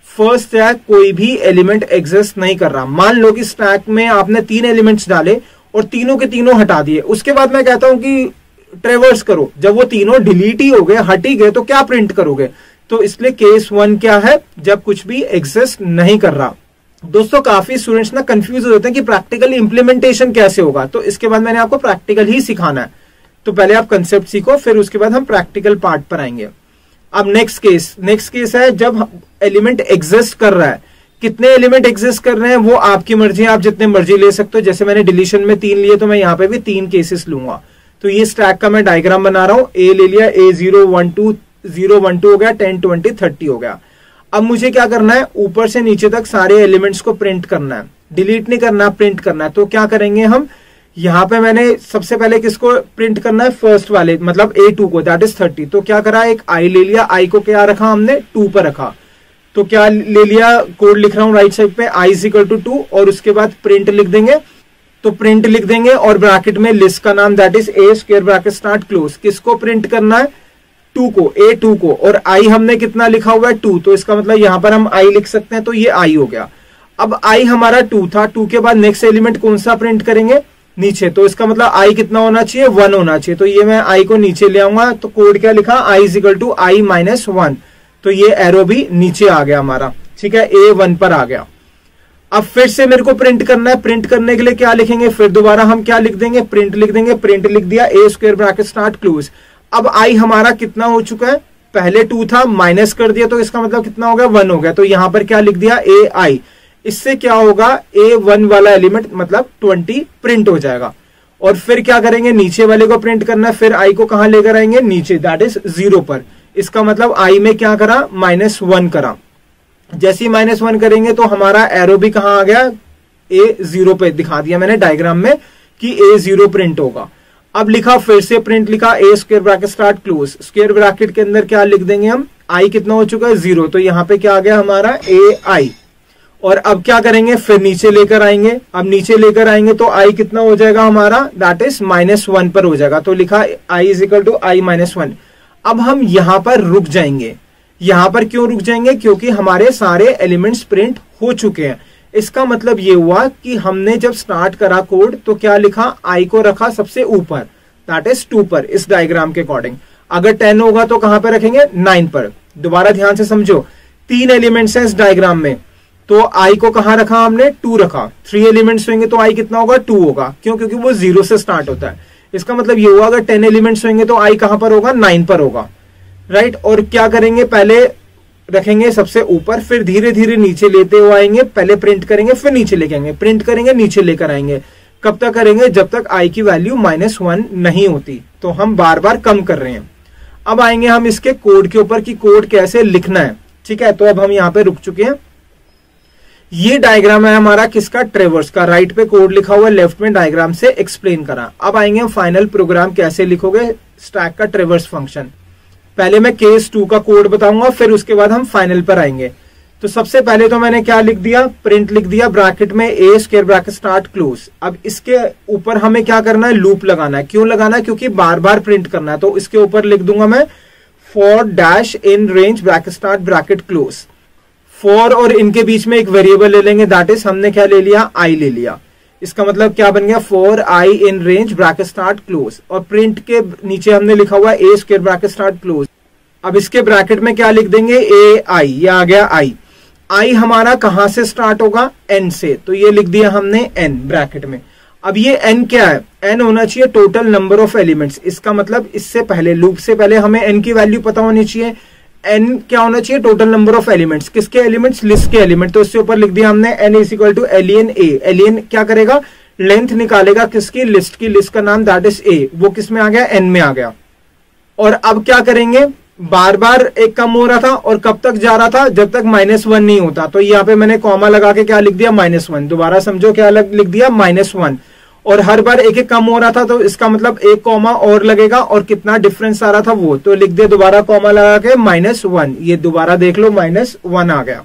फर्स्ट है, कोई भी एलिमेंट एग्जिस्ट नहीं कर रहा। मान लो कि स्टैक में आपने 3 एलिमेंट्स डाले और तीनों के तीनों हटा दिए, उसके बाद मैं कहता हूं कि ट्रेवर्स करो। जब वो तीनों डिलीट ही हो गए, हट ही गए, तो क्या प्रिंट करोगे? तो इसलिए केस 1 क्या है? जब कुछ भी एग्जिस्ट नहीं कर रहा। दोस्तों काफी स्टूडेंट्स ना कंफ्यूज हो जाते हैं कि प्रैक्टिकल इंप्लीमेंटेशन कैसे होगा, तो इसके बाद मैंने आपको प्रैक्टिकल ही सिखाना है। तो पहले आप कंसेप्ट सीखो, फिर उसके बाद हम प्रैक्टिकल पार्ट पर आएंगे। अब नेक्स्ट केस है जब एलिमेंट एग्जिस्ट कर रहा है। कितने एलिमेंट एग्जिस्ट कर रहे हैं वो आपकी मर्जी है, आप जितने मर्जी ले सकते हो। जैसे मैंने डिलीशन में 3 लिए, तो मैं यहाँ पे भी 3 केसेस लूंगा। तो ये स्टैक का मैं डायग्राम बना रहा हूं। ए ले लिया, A0 1 2 0 1 2 हो गया, 10 20 30 हो गया। अब मुझे क्या करना है? ऊपर से नीचे तक सारे एलिमेंट्स को प्रिंट करना है, डिलीट नहीं करना, प्रिंट करना है। तो क्या करेंगे हम? यहां पे मैंने सबसे पहले किसको प्रिंट करना है? फर्स्ट वाले, मतलब A2 को, दैट इज 30। तो क्या करा? एक I ले लिया, I को क्या रखा हमने? 2 पर रखा। तो क्या ले लिया? कोड लिख रहा हूं राइट साइड पे, I इज इक्वल टू 2, और उसके बाद प्रिंट लिख देंगे। तो प्रिंट लिख देंगे और ब्रैकेट में लिस्ट का नाम, that is A square bracket start close. किसको प्रिंट करना है? 2 को, A2 को। और I हमने कितना लिखा हुआ है? 2। तो इसका मतलब यहां पर हम I लिख सकते हैं, तो ये I हो गया। अब I हमारा 2 था, 2 के बाद नेक्स्ट एलिमेंट कौन सा प्रिंट करेंगे? नीचे, तो इसका मतलब आई कितना होना चाहिए, 1 होना चाहिए। तो ये मैं आई को नीचे ले आऊंगा, तो कोड क्या लिखा, I is equal to I minus 1। तो ये एरो भी नीचे आ गया हमारा, ठीक है, ए 1 पर आ गया। अब फिर से मेरे को प्रिंट करना है, प्रिंट करने के लिए क्या लिखेंगे, फिर दोबारा हम क्या लिख देंगे, प्रिंट लिख देंगे। प्रिंट लिख दिया, ए स्क्वायर ब्रैकेट स्टार्ट क्लोज। अब आई हमारा कितना हो चुका है, पहले 2 था, माइनस कर दिया, तो इसका मतलब कितना हो गया, 1 हो गया। तो यहां पर क्या लिख दिया, ए आई। इससे क्या होगा, A1 वाला एलिमेंट मतलब 20 प्रिंट हो जाएगा। और फिर क्या करेंगे, नीचे वाले को प्रिंट करना है, फिर आई को कहां लेकर आएंगे, नीचे, दैट इज 0 पर। इसका मतलब आई में क्या करा, -1 करा। जैसे ही -1 करेंगे तो हमारा एरो भी कहां आ गया, A0 पे दिखा दिया मैंने डायग्राम में कि A0 प्रिंट होगा। अब लिखा, फिर से प्रिंट लिखा, A square bracket start close. Square bracket के अंदर क्या लिख देंगे हम, आई कितना हो चुका है, 0। तो यहां पे क्या आ गया हमारा, ए आई। और अब क्या करेंगे, फिर नीचे लेकर आएंगे। अब नीचे लेकर आएंगे तो आई कितना हो जाएगा हमारा, दैट इज -1 पर हो जाएगा। तो लिखा आई इज इक्वल टू आई -1। अब हम यहां पर रुक जाएंगे। यहां पर क्यों रुक जाएंगे, क्योंकि हमारे सारे एलिमेंट्स प्रिंट हो चुके हैं। इसका मतलब ये हुआ कि हमने जब स्टार्ट करा कोड तो क्या लिखा, आई को रखा सबसे ऊपर, दैट इज 2 पर, इस डायग्राम के अकॉर्डिंग। अगर 10 होगा तो कहां पर रखेंगे, 9 पर। दोबारा ध्यान से समझो, 3 एलिमेंट्स हैं इस डायग्राम में, तो आई को कहां रखा हमने, 2 रखा। 3 एलिमेंट्स होंगे तो आई कितना होगा, 2 होगा। क्यों, क्योंकि वो 0 से स्टार्ट होता है। इसका मतलब ये हुआ, अगर 10 एलिमेंट्स होंगे तो आई कहां पर होगा, 9 पर होगा, राइट। और क्या करेंगे, पहले रखेंगे सबसे ऊपर, फिर धीरे धीरे नीचे लेते हुए आएंगे। पहले प्रिंट करेंगे, फिर नीचे लेके आएंगे, प्रिंट करेंगे, नीचे लेकर आएंगे। कब तक करेंगे, जब तक आई की वैल्यू -1 नहीं होती। तो हम बार बार कम कर रहे हैं। अब आएंगे हम इसके कोड के ऊपर कि कोड कैसे लिखना है, ठीक है। तो अब हम यहाँ पे रुक चुके हैं। ये डायग्राम है हमारा किसका, ट्रेवर्स का। राइट पे कोड लिखा हुआ है, लेफ्ट में डायग्राम से एक्सप्लेन करा। अब आएंगे हम फाइनल प्रोग्राम कैसे लिखोगे, स्टैक का ट्रेवर्स फंक्शन। पहले मैं केस 2 का कोड बताऊंगा, फिर उसके बाद हम फाइनल पर आएंगे। तो सबसे पहले तो मैंने क्या लिख दिया, प्रिंट लिख दिया, ब्रैकेट में ए स्क्वायर ब्रैकेट स्टार्ट क्लोज। अब इसके ऊपर हमें क्या करना है, लूप लगाना है। क्यों लगाना है, क्योंकि बार बार प्रिंट करना है। तो इसके ऊपर लिख दूंगा मैं, for dash in range bracket start bracket close. For और इनके बीच में एक वेरिएबल ले लेंगे, दैट इज हमने क्या ले लिया, आई ले लिया। इसका मतलब क्या बन गया, for I in range bracket start close. और प्रिंट के नीचे हमने लिखा हुआ ए स्क्वायर ब्रैकेट स्टार्ट क्लोज। अब इसके ब्रैकेट में क्या लिख देंगे, ए आई, ये आ गया आई। आई हमारा कहां से स्टार्ट होगा, एन से। तो ये लिख दिया हमने एन ब्रैकेट में। अब ये एन क्या है, एन होना चाहिए टोटल नंबर ऑफ एलिमेंट्स। इसका मतलब इससे पहले, लूप से पहले हमें एन की वैल्यू पता होनी चाहिए। एन क्या होना चाहिए, टोटल नंबर ऑफ एलिमेंट्स। किसके एलिमेंट्स, लिस्ट के एलिमेंट। तो इससे ऊपर लिख दिया हमने n is equal to len a. Len क्या करेगा, लेंथ निकालेगा किसकी, लिस्ट की। लिस्ट का नाम दैट इज ए, वो किस में आ गया, एन में आ गया। और अब क्या करेंगे, बार बार एक कम हो रहा था, और कब तक जा रहा था, जब तक -1 नहीं होता। तो यहाँ पे मैंने कॉमा लगा के क्या लिख दिया, -1। दोबारा समझो क्या लिख दिया, -1। और हर बार एक एक कम हो रहा था, तो इसका मतलब एक कॉमा और लगेगा, और कितना डिफरेंस आ रहा था वो। तो लिख दिया दोबारा कॉमा लगा के -1। ये दोबारा देख लो, -1 आ गया,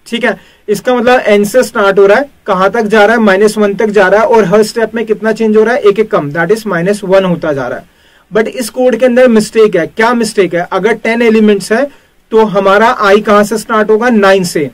ठीक है। इसका मतलब एन से स्टार्ट हो रहा है, कहां तक जा रहा है, -1 तक जा रहा है। और हर स्टेप में कितना चेंज हो रहा है, एक एक कम, दैट इज -1 होता जा रहा है। बट इस कोड के अंदर मिस्टेक है। क्या मिस्टेक है, अगर 10 एलिमेंट्स है तो हमारा आई कहां से स्टार्ट होगा, 9 से,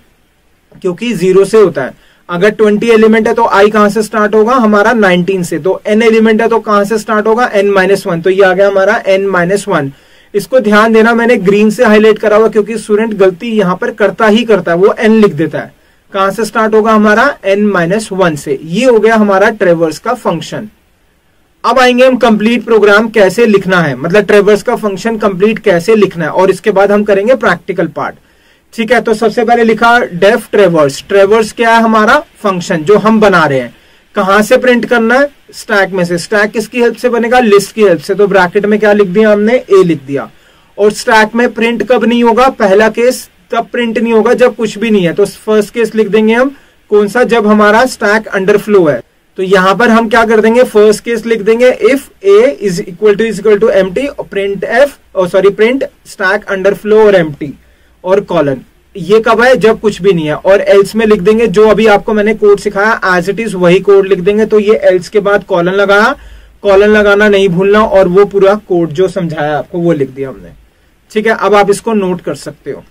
क्योंकि 0 से होता है। अगर 20 एलिमेंट है तो आई कहां से स्टार्ट होगा, हमारा 19 से। तो n एलिमेंट है तो कहां से स्टार्ट होगा, n-1। तो ये आ गया हमारा n-1। इसको ध्यान देना, मैंने ग्रीन से हाईलाइट करा हुआ, क्योंकि स्टूडेंट गलती यहां पर करता ही करता है, वो n लिख देता है। कहां से स्टार्ट होगा हमारा, n-1 से। ये हो गया हमारा ट्रेवर्स का फंक्शन। अब आएंगे हम कंप्लीट प्रोग्राम कैसे लिखना है, मतलब ट्रेवर्स का फंक्शन कंप्लीट कैसे लिखना है, और इसके बाद हम करेंगे प्रैक्टिकल पार्ट, ठीक है। तो सबसे पहले लिखा डेफ ट्रेवर्स। ट्रेवर्स क्या है, हमारा फंक्शन जो हम बना रहे हैं। कहां से प्रिंट करना है, स्टैक में से। स्टैक किसकी हेल्प से बनेगा, लिस्ट की हेल्प से। तो ब्रैकेट में क्या लिख दिया हमने, ए लिख दिया। और स्टैक में प्रिंट कब नहीं होगा, पहला केस तब प्रिंट नहीं होगा जब कुछ भी नहीं है। तो फर्स्ट केस लिख देंगे हम, कौन सा, जब हमारा स्टैक अंडरफ्लो है। तो यहां पर हम क्या कर देंगे, फर्स्ट केस लिख देंगे, if a is equal to empty, print f, print stack underflow और एम्प्टी और कॉलन। ये कब है, जब कुछ भी नहीं है। और एल्स में लिख देंगे, जो अभी आपको मैंने कोड सिखाया एज इट इज वही कोड लिख देंगे। तो ये एल्स के बाद कॉलन लगाया, कॉलन लगाना नहीं भूलना, और वो पूरा कोड जो समझाया आपको वो लिख दिया हमने, ठीक है। अब आप इसको नोट कर सकते हो।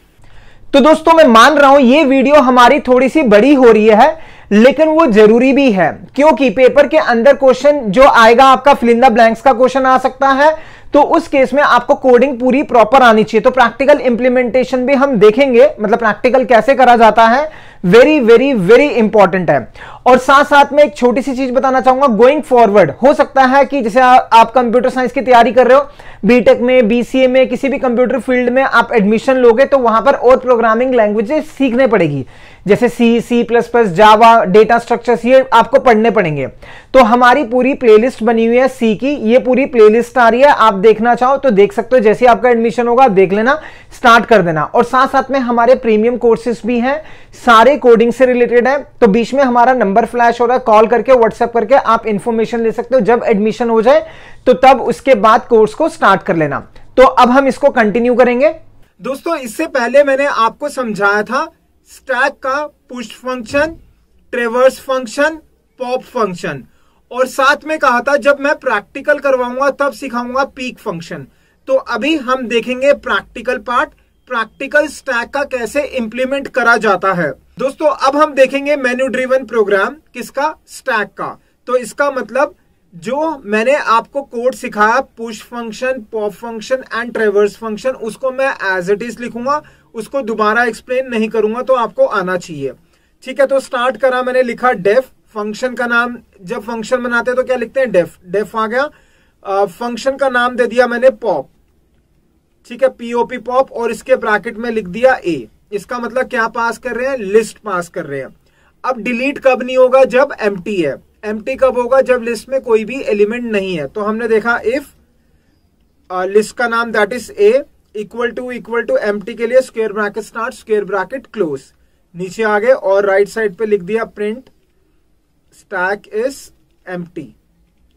तो दोस्तों मैं मान रहा हूं ये वीडियो हमारी थोड़ी सी बड़ी हो रही है, लेकिन वो जरूरी भी है, क्योंकि पेपर के अंदर क्वेश्चन जो आएगा आपका फिल इन द ब्लैंक्स का क्वेश्चन आ सकता है, तो उस केस में आपको कोडिंग पूरी प्रॉपर आनी चाहिए। तो प्रैक्टिकल इंप्लीमेंटेशन भी हम देखेंगे, मतलब प्रैक्टिकल कैसे करा जाता है, वेरी वेरी वेरी इंपॉर्टेंट है। और साथ साथ में एक छोटी सी चीज बताना चाहूंगा, गोइंग फॉरवर्ड हो सकता है कि जैसे आप कंप्यूटर साइंस की तैयारी कर रहे हो, बीटेक में, बीसीए में, किसी भी कंप्यूटर फील्ड में आप एडमिशन लोगे तो वहां पर और प्रोग्रामिंग लैंग्वेजेस सीखने पड़ेगी, जैसे सी, C++, जावा, डेटा स्ट्रक्चर्स, ये आपको पढ़ने पड़ेंगे। तो हमारी पूरी प्लेलिस्ट बनी हुई है सी की, ये पूरी प्लेलिस्ट आ रही है, आप देखना चाहो तो देख सकते हो, जैसे आपका एडमिशन होगा देख लेना, स्टार्ट कर देना। और साथ साथ में हमारे प्रीमियम कोर्सेज भी हैं, सारे कोडिंग से रिलेटेड है। तो बीच में हमारा नंबर फ्लैश हो रहा है, कॉल करके, व्हाट्सएप करके आप इंफॉर्मेशन ले सकते हो। जब एडमिशन हो जाए तो तब उसके बाद कोर्स को स्टार्ट कर लेना। तो अब हम इसको कंटिन्यू करेंगे। दोस्तों, इससे पहले मैंने आपको समझाया था स्टैक का push function, ट्रेवर्स function, pop function, और साथ में कहा था जब मैं प्रैक्टिकल करवाऊंगा तब सिखाऊंगा पीक फंक्शन। तो अभी हम देखेंगे प्रैक्टिकल पार्ट, प्रैक्टिकल स्टैक का कैसे इंप्लीमेंट करा जाता है। दोस्तों, अब हम देखेंगे मेन्यू ड्रिवन प्रोग्राम, किसका, स्टैक का। तो इसका मतलब जो मैंने आपको कोड सिखाया, push function, pop function and ट्रेवर्स function, उसको मैं एज इट इज लिखूंगा, उसको दोबारा एक्सप्लेन नहीं करूंगा, तो आपको आना चाहिए। ठीक है, तो स्टार्ट करा, मैंने लिखा डेफ, फंक्शन का नाम, जब फंक्शन बनाते हैं तो क्या लिखते हैं, डेफ, डेफ आ गया। फंक्शन का नाम दे दिया मैंने पॉप, ठीक है, POP पॉप, और इसके ब्रैकेट में लिख दिया A। इसका मतलब क्या पास कर रहे हैं, लिस्ट पास कर रहे हैं। अब डिलीट कब नहीं होगा, जब एम्प्टी है। एम्प्टी कब होगा, जब लिस्ट में कोई भी एलिमेंट नहीं है। तो हमने देखा इफ लिस्ट का नाम that is A equal to empty के लिए square bracket start, square bracket close, नीचे आ गए, और राइट साइड पे लिख दिया प्रिंट स्टैक इज एम्प्टी,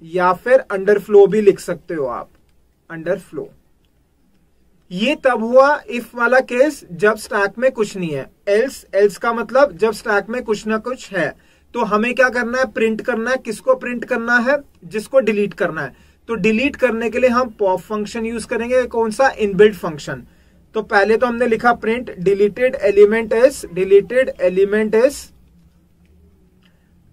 या फिर अंडरफ्लो भी लिख सकते हो आप, अंडरफ्लो। ये तब हुआ इफ वाला केस जब स्टैक में कुछ नहीं है। एल्स का मतलब जब स्टैक में कुछ ना कुछ है। तो हमें क्या करना है, प्रिंट करना है। किसको प्रिंट करना है, जिसको डिलीट करना है। तो डिलीट करने के लिए हम पॉप फंक्शन यूज करेंगे, कौन सा, इनबिल्ट फंक्शन। तो पहले तो हमने लिखा print deleted element is, deleted element is,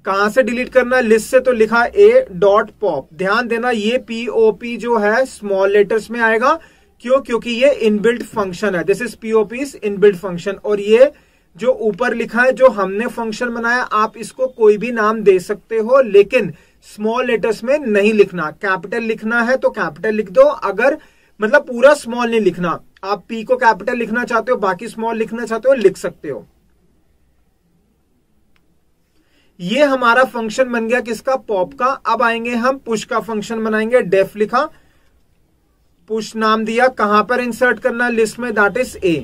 कहां से डिलीट करना है, लिस्ट से, तो लिखा A डॉट पॉप। ध्यान देना ये POP जो है स्मॉल लेटर्स में आएगा, क्यों, क्योंकि ये इनबिल्ट फंक्शन है, this is POP is inbuilt function. और ये जो ऊपर लिखा है, जो हमने फंक्शन बनाया, आप इसको कोई भी नाम दे सकते हो, लेकिन स्मॉल लेटर्स में नहीं लिखना। कैपिटल लिखना है तो कैपिटल लिख दो, अगर मतलब पूरा स्मॉल नहीं लिखना। आप P को कैपिटल लिखना चाहते हो, बाकी स्मॉल लिखना चाहते हो, लिख सकते हो। ये हमारा फंक्शन बन गया किसका, पॉप का। अब आएंगे हम पुश का फंक्शन बनाएंगे। डेफ लिखा, पुश नाम दिया, कहां पर इंसर्ट करना है, लिस्ट में, दैट इज A।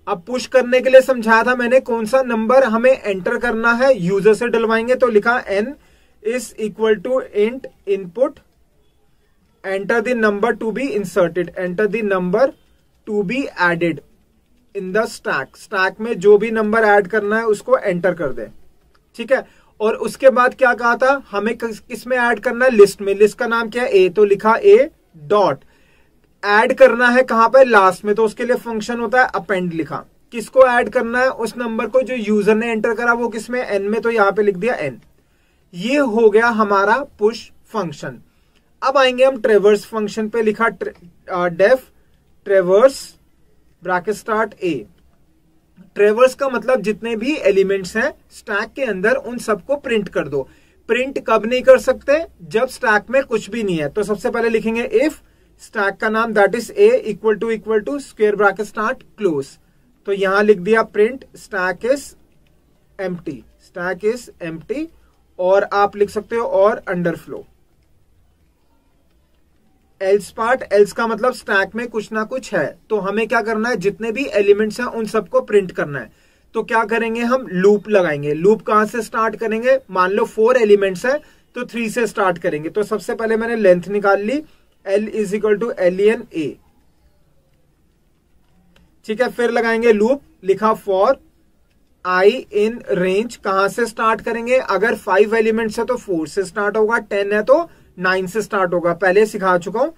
अब पुश करने के लिए समझाया था मैंने, कौन सा नंबर हमें एंटर करना है, यूजर से डलवाएंगे। तो लिखा n is equal to int input, enter the number to be inserted, enter the number to be added in the stack. Stack में जो भी नंबर ऐड करना है उसको एंटर कर दे, ठीक है। और उसके बाद क्या कहा था, हमें किस में ऐड करना है, लिस्ट में। लिस्ट का नाम क्या है, A। तो लिखा A डॉट, ऐड करना है कहां पर, लास्ट में। तो उसके लिए फंक्शन होता है अपेंड, लिखा। किसको ऐड करना है, उस नंबर को जो यूजर ने एंटर करा, वो किसमें, N में। तो यहां पे लिख दिया N। ये हो गया हमारा पुश फंक्शन। अब आएंगे हम ट्रेवर्स फंक्शन पे। लिखा def traverse bracket start A। Traverse का मतलब जितने भी एलिमेंट्स हैं स्टैक के अंदर, उन सबको प्रिंट कर दो। प्रिंट कब नहीं कर सकते, जब स्टैक में कुछ भी नहीं है। तो सबसे पहले लिखेंगे इफ स्टैक का नाम that is A equal to square bracket start close. तो यहां लिख दिया print stack is empty, stack is empty, और आप लिख सकते हो और अंडरफ्लो। एल्स पार्ट, एल्स का मतलब स्टैक में कुछ ना कुछ है। तो हमें क्या करना है, जितने भी एलिमेंट्स हैं उन सबको प्रिंट करना है। तो क्या करेंगे, हम लूप लगाएंगे। लूप कहां से स्टार्ट करेंगे, मान लो 4 एलिमेंट्स है तो 3 से स्टार्ट करेंगे। तो सबसे पहले मैंने लेंथ निकाल ली, L is equal to len A, ठीक है। फिर लगाएंगे लूप, लिखा फॉर I इन रेंज। कहां से स्टार्ट करेंगे, अगर 5 एलिमेंट्स है तो 4 से स्टार्ट होगा, 10 है तो 9 से स्टार्ट होगा, पहले सिखा चुका हूं।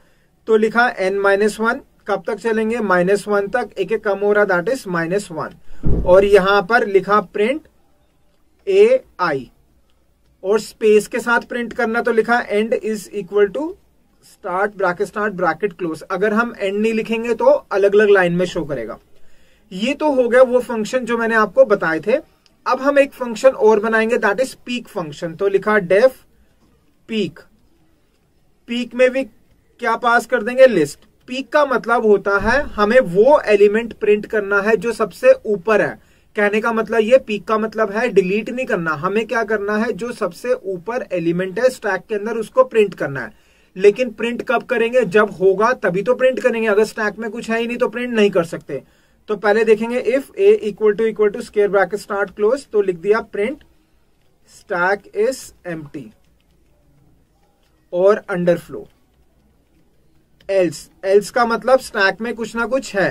तो लिखा n-1, कब तक चलेंगे, -1 तक, एक एक कम हो रहा, दैट इज -1। और यहां पर लिखा प्रिंट AI, और स्पेस के साथ प्रिंट करना तो लिखा end is equal to start bracket close. अगर हम एंड नहीं लिखेंगे तो अलग अलग लाइन में शो करेगा। ये तो हो गया वो फंक्शन जो मैंने आपको बताए थे। अब हम एक फंक्शन और बनाएंगे, दैट इज पीक फंक्शन। तो लिखा डेफ पीक। पीक में भी क्या पास कर देंगे, लिस्ट। पीक का मतलब होता है हमें वो एलिमेंट प्रिंट करना है जो सबसे ऊपर है। कहने का मतलब ये, पीक का मतलब है डिलीट नहीं करना, हमें क्या करना है, जो सबसे ऊपर एलिमेंट है स्टैक के अंदर उसको प्रिंट करना है। लेकिन प्रिंट कब करेंगे, जब होगा तभी तो प्रिंट करेंगे। अगर स्टैक में कुछ है ही नहीं तो प्रिंट नहीं कर सकते। तो पहले देखेंगे if a equal to square bracket start close, तो लिख दिया प्रिंट स्टैक इज एम्प्टी और अंडरफ्लो। एल्स का मतलब स्टैक में कुछ ना कुछ है,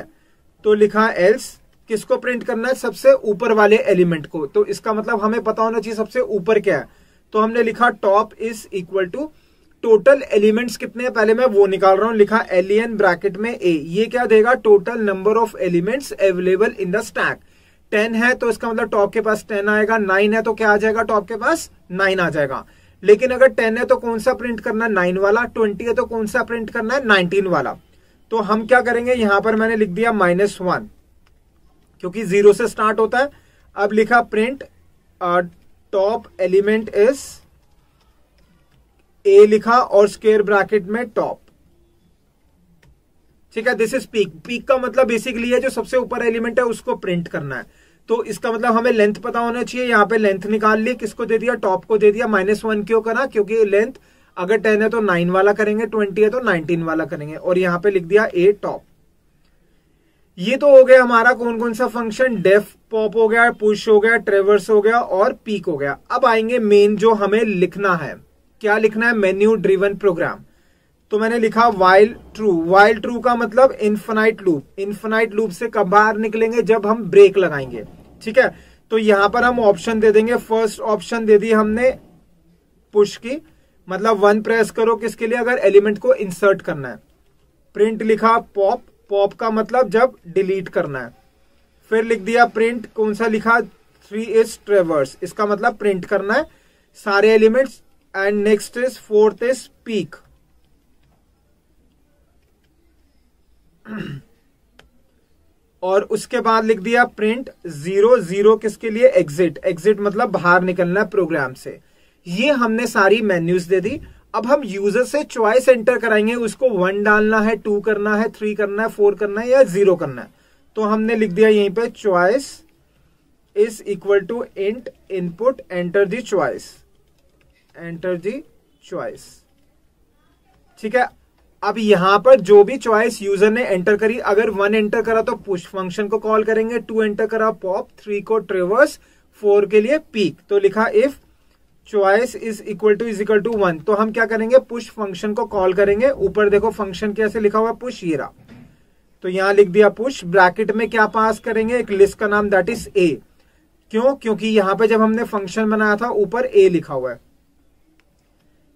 तो लिखा एल्स। किसको प्रिंट करना है, सबसे ऊपर वाले एलिमेंट को। तो इसका मतलब हमें पता होना चाहिए सबसे ऊपर क्या है। तो हमने लिखा top is equal to total elements कितने हैं, पहले मैं वो निकाल रहा हूं। लिखा len ब्रैकेट में a, ये क्या देगा, total number of elements available in the stack. 10 है तो इसका मतलब टॉप के पास 10 आएगा। 9 है तो क्या आ जाएगा, टॉप के पास 9 आ जाएगा। लेकिन अगर 10 है तो कौन सा प्रिंट करना है, 9 वाला। 20 है तो कौन सा प्रिंट करना है, 19 वाला। तो हम क्या करेंगे, यहां पर मैंने लिख दिया -1 क्योंकि 0 से स्टार्ट होता है। अब लिखा print top element is A लिखा और स्क्वायर ब्रैकेट में टॉप। ठीक है, दिस इज पीक। पीक का मतलब बेसिकली है जो सबसे ऊपर एलिमेंट है उसको प्रिंट करना है। तो इसका मतलब हमें लेंथ पता होना चाहिए। यहां पे लेंथ निकाल ली, किसको दे दिया, टॉप को दे दिया। -1 क्यों करा, क्योंकि लेंथ अगर 10 है तो 9 वाला करेंगे, 20 है तो 19 वाला करेंगे। और यहां पे लिख दिया A टॉप। ये तो हो गया हमारा कौन कौन सा फंक्शन, डेफ पॉप हो गया, पुश हो गया, ट्रेवर्स हो गया और पीक हो गया। अब आएंगे मेन जो हमें लिखना है। क्या लिखना है, मेन्यू ड्रिवन प्रोग्राम। तो मैंने लिखा वाइल ट्रू। वाइल ट्रू का मतलब इन्फिनाइट लूप। इन्फिनाइट लूप से कब बाहर निकलेंगे, जब हम ब्रेक लगाएंगे। ठीक है, तो यहां पर हम ऑप्शन दे देंगे। फर्स्ट ऑप्शन दे दी हमने पुश की, मतलब 1 प्रेस करो किसके लिए, अगर एलिमेंट को इंसर्ट करना है। प्रिंट लिखा पॉप। पॉप का मतलब जब डिलीट करना है। फिर लिख दिया प्रिंट, कौन सा लिखा, 3 इज ट्रेवर्स, इसका मतलब प्रिंट करना है सारे elements. And next is 4th is peak. और उसके बाद लिख दिया प्रिंट 0 किसके लिए, एग्जिट। एग्जिट मतलब बाहर निकलना है प्रोग्राम से। ये हमने सारी मेन्यूज दे दी। अब हम यूजर से चॉइस एंटर कराएंगे, उसको 1 डालना है, 2 करना है, 3 करना है, 4 करना है या 0 करना है। तो हमने लिख दिया यहीं पे choice is equal to int input enter the choice. Enter the choice. ठीक है, अब यहां पर जो भी चॉइस यूजर ने एंटर करी, अगर 1 एंटर करा तो पुश फंक्शन को कॉल करेंगे, 2 एंटर करा पॉप, 3 को ट्रेवर्स, 4 के लिए पीक। तो लिखा if choice is equal to 1, तो हम क्या करेंगे, पुश फंक्शन को कॉल करेंगे। ऊपर देखो फंक्शन कैसे लिखा हुआ, पुश, ये रहा। तो यहां लिख दिया पुश। ब्रैकेट में क्या पास करेंगे, एक लिस्ट का नाम, दैट इज ए। क्यों, क्योंकि यहां पे जब हमने फंक्शन बनाया था ऊपर ए लिखा हुआ है।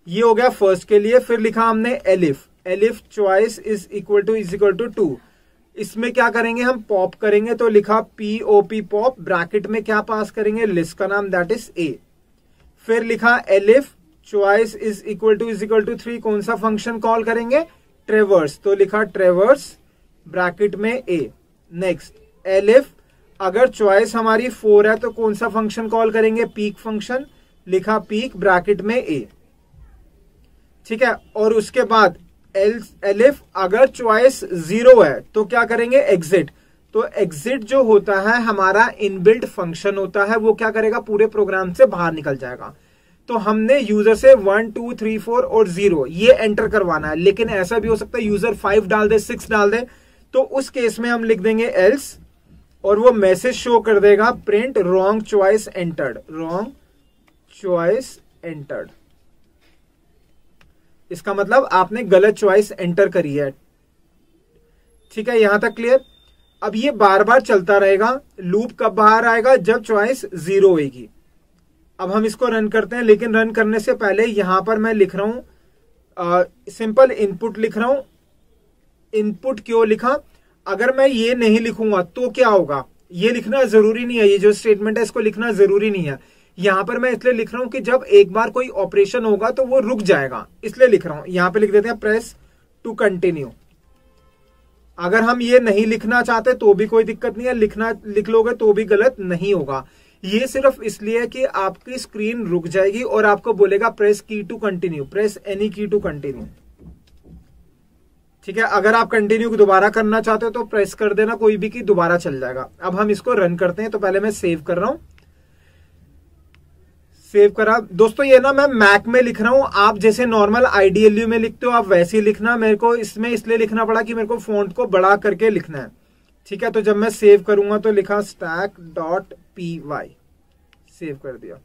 ये हो गया फर्स्ट के लिए। फिर लिखा हमने elif choice is equal to 2। इसमें क्या करेंगे, हम पॉप करेंगे। तो लिखा POP पॉप। ब्रैकेट में क्या पास करेंगे, लिस्ट का नाम, दैट इज ए। फिर लिखा elif choice is equal to 3, कौन सा फंक्शन कॉल करेंगे, ट्रेवर्स। तो लिखा ट्रेवर्स ब्रैकेट में ए। नेक्स्ट एलिफ अगर चॉइस हमारी 4 है तो कौन सा फंक्शन कॉल करेंगे, पीक फंक्शन। लिखा पीक ब्रैकेट में ए। ठीक है, और उसके बाद एलिफ अगर चॉइस 0 है तो क्या करेंगे, एग्जिट। तो एग्जिट जो होता है हमारा इनबिल्ट फंक्शन होता है, वो क्या करेगा, पूरे प्रोग्राम से बाहर निकल जाएगा। तो हमने यूजर से 1 2 3 4 और 0 ये एंटर करवाना है। लेकिन ऐसा भी हो सकता है यूजर 5 डाल दे, 6 डाल दे, तो उस केस में हम लिख देंगे एल्स, और वो मैसेज शो कर देगा print wrong choice entered. Wrong choice entered, इसका मतलब आपने गलत चॉइस एंटर करी है। ठीक है, यहां तक क्लियर। अब ये बार बार चलता रहेगा। लूप कब बाहर आएगा, जब चॉइस 0 होगी। अब हम इसको रन करते हैं, लेकिन रन करने से पहले यहां पर मैं लिख रहा हूं सिंपल इनपुट लिख रहा हूं। इनपुट क्यों लिखा, अगर मैं ये नहीं लिखूंगा तो क्या होगा, ये लिखना जरूरी नहीं है, ये जो स्टेटमेंट है इसको लिखना जरूरी नहीं है। यहां पर मैं इसलिए लिख रहा हूं कि जब एक बार कोई ऑपरेशन होगा तो वो रुक जाएगा, इसलिए लिख रहा हूं। यहां पे लिख देते हैं प्रेस टू कंटिन्यू। अगर हम ये नहीं लिखना चाहते तो भी कोई दिक्कत नहीं है, लिख लोगे तो भी गलत नहीं होगा। ये सिर्फ इसलिए कि आपकी स्क्रीन रुक जाएगी और आपको बोलेगा प्रेस की टू कंटिन्यू, प्रेस एनी की टू कंटिन्यू। ठीक है, अगर आप कंटिन्यू दोबारा करना चाहते हो तो प्रेस कर देना, कोई भी की दोबारा चल जाएगा। अब हम इसको रन करते हैं। तो पहले मैं सेव कर रहा हूं, सेव करा। दोस्तों ये ना मैं मैक में लिख रहा हूं, आप जैसे नॉर्मल IDLU में लिखते हो आप वैसे ही लिखना। मेरे को इसमें इसलिए लिखना पड़ा कि मेरे को फॉन्ट को बड़ा करके लिखना है। ठीक है, तो जब मैं सेव करूंगा तो लिखा stack.py, सेव कर दिया।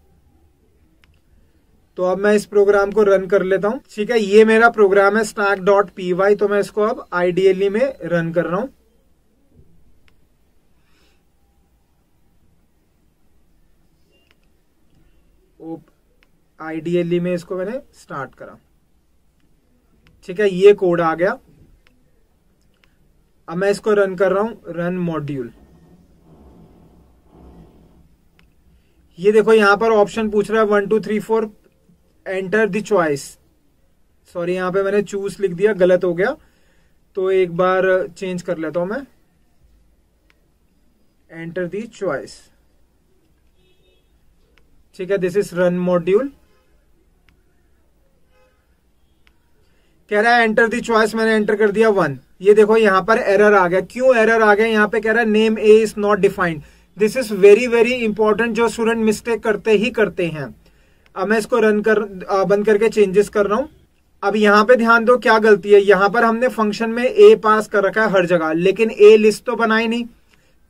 तो अब मैं इस प्रोग्राम को रन कर लेता हूं। ठीक है, ये मेरा प्रोग्राम है stack.py, तो मैं इसको अब IDLE में रन कर रहा हूं। IDLE में इसको मैंने स्टार्ट करा। ठीक है, ये कोड आ गया। अब मैं इसको रन कर रहा हूं, रन मॉड्यूल। ये देखो यहां पर ऑप्शन पूछ रहा है 1 2 3 4 एंटर द चॉइस। सॉरी, यहां पे मैंने चूज लिख दिया, गलत हो गया, तो एक बार चेंज कर लेता हूं मैं, एंटर द चॉइस। ठीक है, दिस इज रन मॉड्यूल। कह रहा है एंटर द चॉइस, मैंने एंटर कर दिया 1। ये देखो यहां पर एरर आ गया। क्यों एरर आ गया? यहां पे कह रहा है name A is not defined. This is very very important, जो स्टूडेंट मिस्टेक करते ही करते हैं। अब मैं इसको बंद करके चेंजेस कर रहा हूं। अब यहां पे ध्यान दो क्या गलती है। यहां पर हमने फंक्शन में ए पास कर रखा है हर जगह, लेकिन ए लिस्ट तो बनाई नहीं।